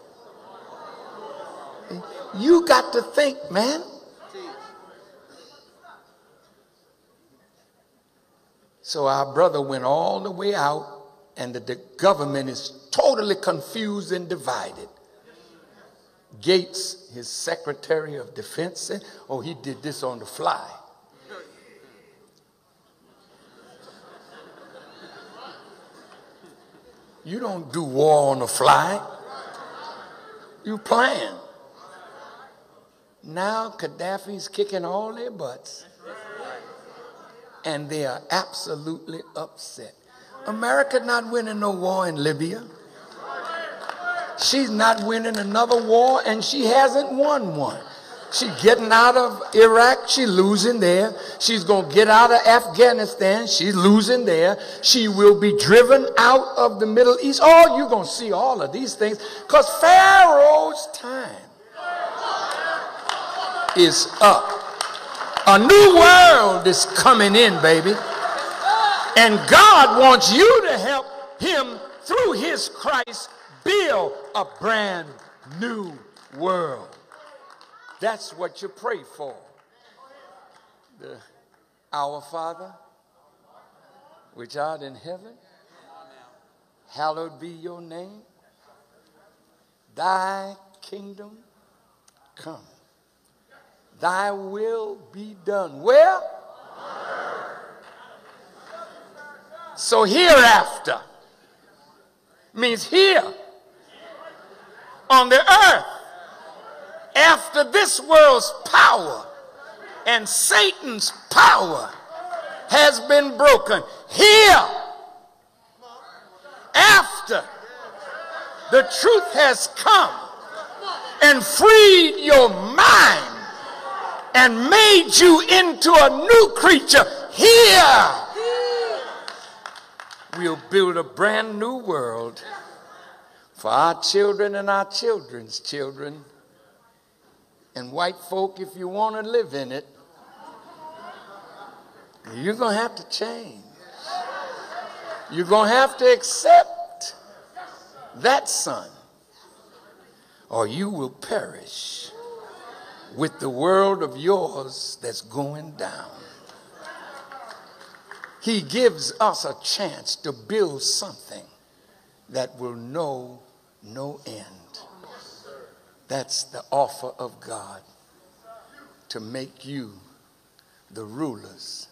You got to think, man. So our brother went all the way out, and the government is totally confused and divided. Gates, his Secretary of Defense, said, oh, he did this on the fly. You don't do war on the fly. You plan. Now Gaddafi's kicking all their butts. And they are absolutely upset. America not winning no war in Libya. She's not winning another war, and she hasn't won one. She's getting out of Iraq, she's losing there. She's going to get out of Afghanistan, she's losing there. She will be driven out of the Middle East. Oh, you're going to see all of these things, because Pharaoh's time is up. A new world is coming in, baby. And God wants you to help him through his Christ build a brand new world. That's what you pray for. Our Father, which art in heaven, hallowed be your name. Thy kingdom come. Thy will be done. Where? So hereafter means here on the earth, after this world's power and Satan's power has been broken. Here, after the truth has come and freed your mind and made you into a new creature, here we'll build a brand new world for our children and our children's children. And white folk, if you want to live in it, you're going to have to change. You're going to have to accept that son, or you will perish with the world of yours that's going down. He gives us a chance to build something that will know no end. That's the offer of God, to make you the rulers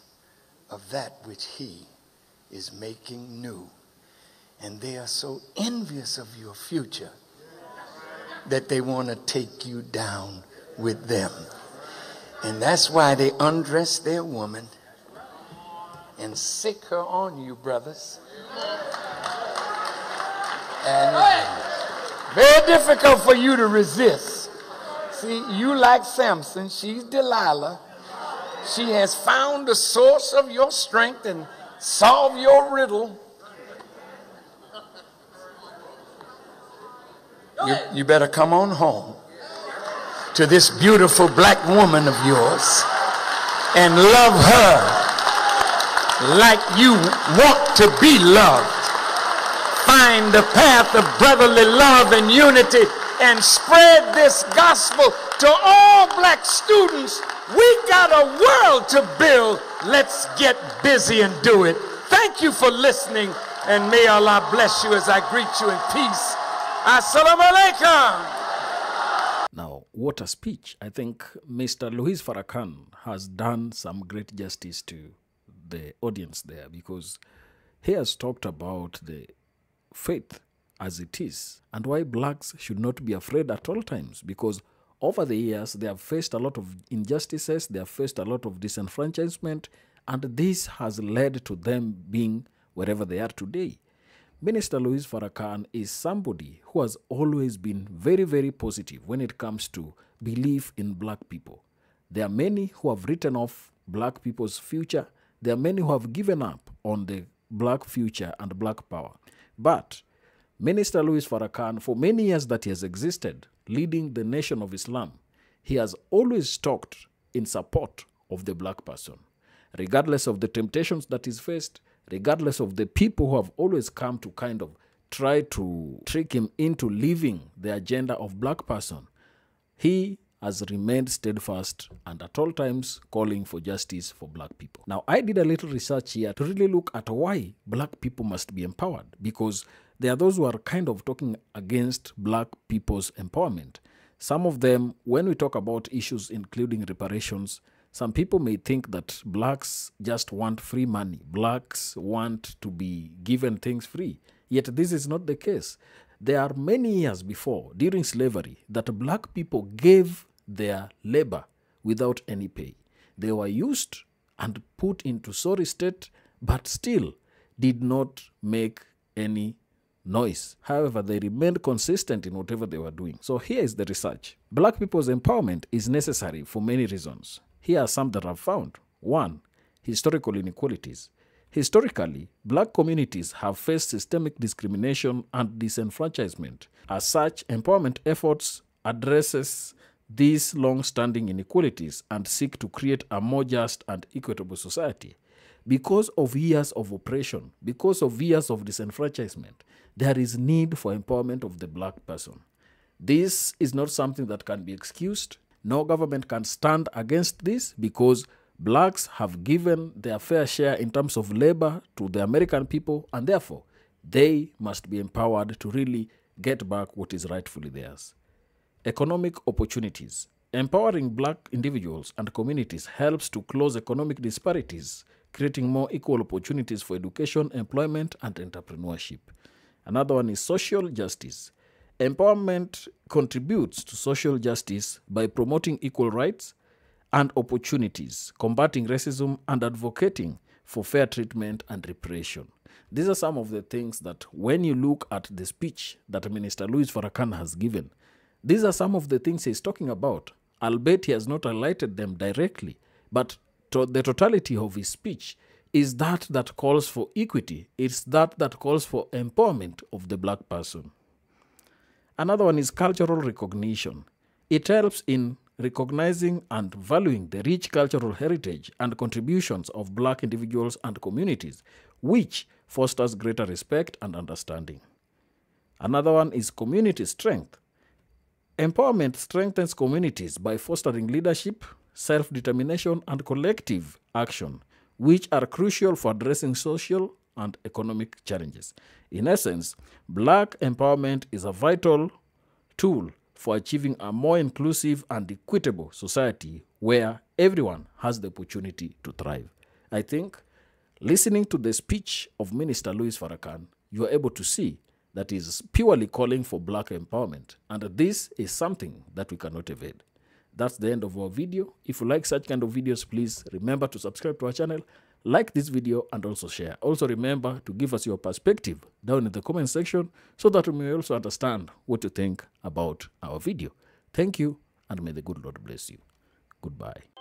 of that which he is making new. And they are so envious of your future that they want to take you down with them. And that's why they undress their woman and sick her on you, brothers. And it's very difficult for you to resist. See, you like Samson, she's Delilah. She has found the source of your strength and solved your riddle. You better come on home to this beautiful black woman of yours and love her like you want to be loved. Find the path of brotherly love and unity and spread this gospel to all black students. We got a world to build. Let's get busy and do it. Thank you for listening, and may Allah bless you as I greet you in peace. Assalamu alaikum. Now, what a speech. I think Mr. Louis Farrakhan has done some great justice to the audience there, because he has talked about the faith as it is and why blacks should not be afraid at all times, because over the years they have faced a lot of injustices, they have faced a lot of disenfranchisement, and this has led to them being wherever they are today. Minister Louis Farrakhan is somebody who has always been very, very positive when it comes to belief in black people. There are many who have written off black people's future. There are many who have given up on the black future and black power. But Minister Louis Farrakhan, for many years that he has existed, leading the nation of Islam, he has always talked in support of the black person, regardless of the temptations that he's faced, regardless of the people who have always come to kind of try to trick him into leaving the agenda of black person. He has remained steadfast and at all times calling for justice for black people. Now, I did a little research here to really look at why black people must be empowered, because there are those who are kind of talking against black people's empowerment. Some of them, when we talk about issues including reparations, some people may think that blacks just want free money. Blacks want to be given things free. Yet this is not the case. There are many years before, during slavery, that black people gave their labor without any pay. They were used and put into sorry state, but still did not make any noise. However, they remained consistent in whatever they were doing. So here is the research. Black people's empowerment is necessary for many reasons. Here are some that I've found. 1. Historical inequalities. Historically, black communities have faced systemic discrimination and disenfranchisement. As such, empowerment efforts addresses these long-standing inequalities and seek to create a more just and equitable society. Because of years of oppression, because of years of disenfranchisement, there is need for empowerment of the black person. This is not something that can be excused. No government can stand against this, because blacks have given their fair share in terms of labor to the American people, and therefore They must be empowered to really get back what is rightfully theirs. Economic opportunities. Empowering black individuals and communities helps to close economic disparities, creating more equal opportunities for education, employment, and entrepreneurship. Another one is social justice. Empowerment contributes to social justice by promoting equal rights and opportunities, combating racism, and advocating for fair treatment and reparation. These are some of the things that when you look at the speech that Minister Louis Farrakhan has given, these are some of the things he's talking about, albeit he has not highlighted them directly, but the totality of his speech is that calls for equity. It's that calls for empowerment of the black person. Another one is cultural recognition. It helps in recognizing and valuing the rich cultural heritage and contributions of black individuals and communities, which fosters greater respect and understanding. Another one is community strength. Empowerment strengthens communities by fostering leadership, self-determination, and collective action, which are crucial for addressing social and economic challenges. In essence, black empowerment is a vital tool for achieving a more inclusive and equitable society where everyone has the opportunity to thrive. I think listening to the speech of Minister Louis Farrakhan, you are able to see that he is purely calling for black empowerment, and this is something that we cannot evade. That's the end of our video. If you like such kind of videos, please remember to subscribe to our channel, like this video, and also share. Also remember to give us your perspective down in the comment section so that we may also understand what you think about our video. Thank you, and may the good Lord bless you. Goodbye.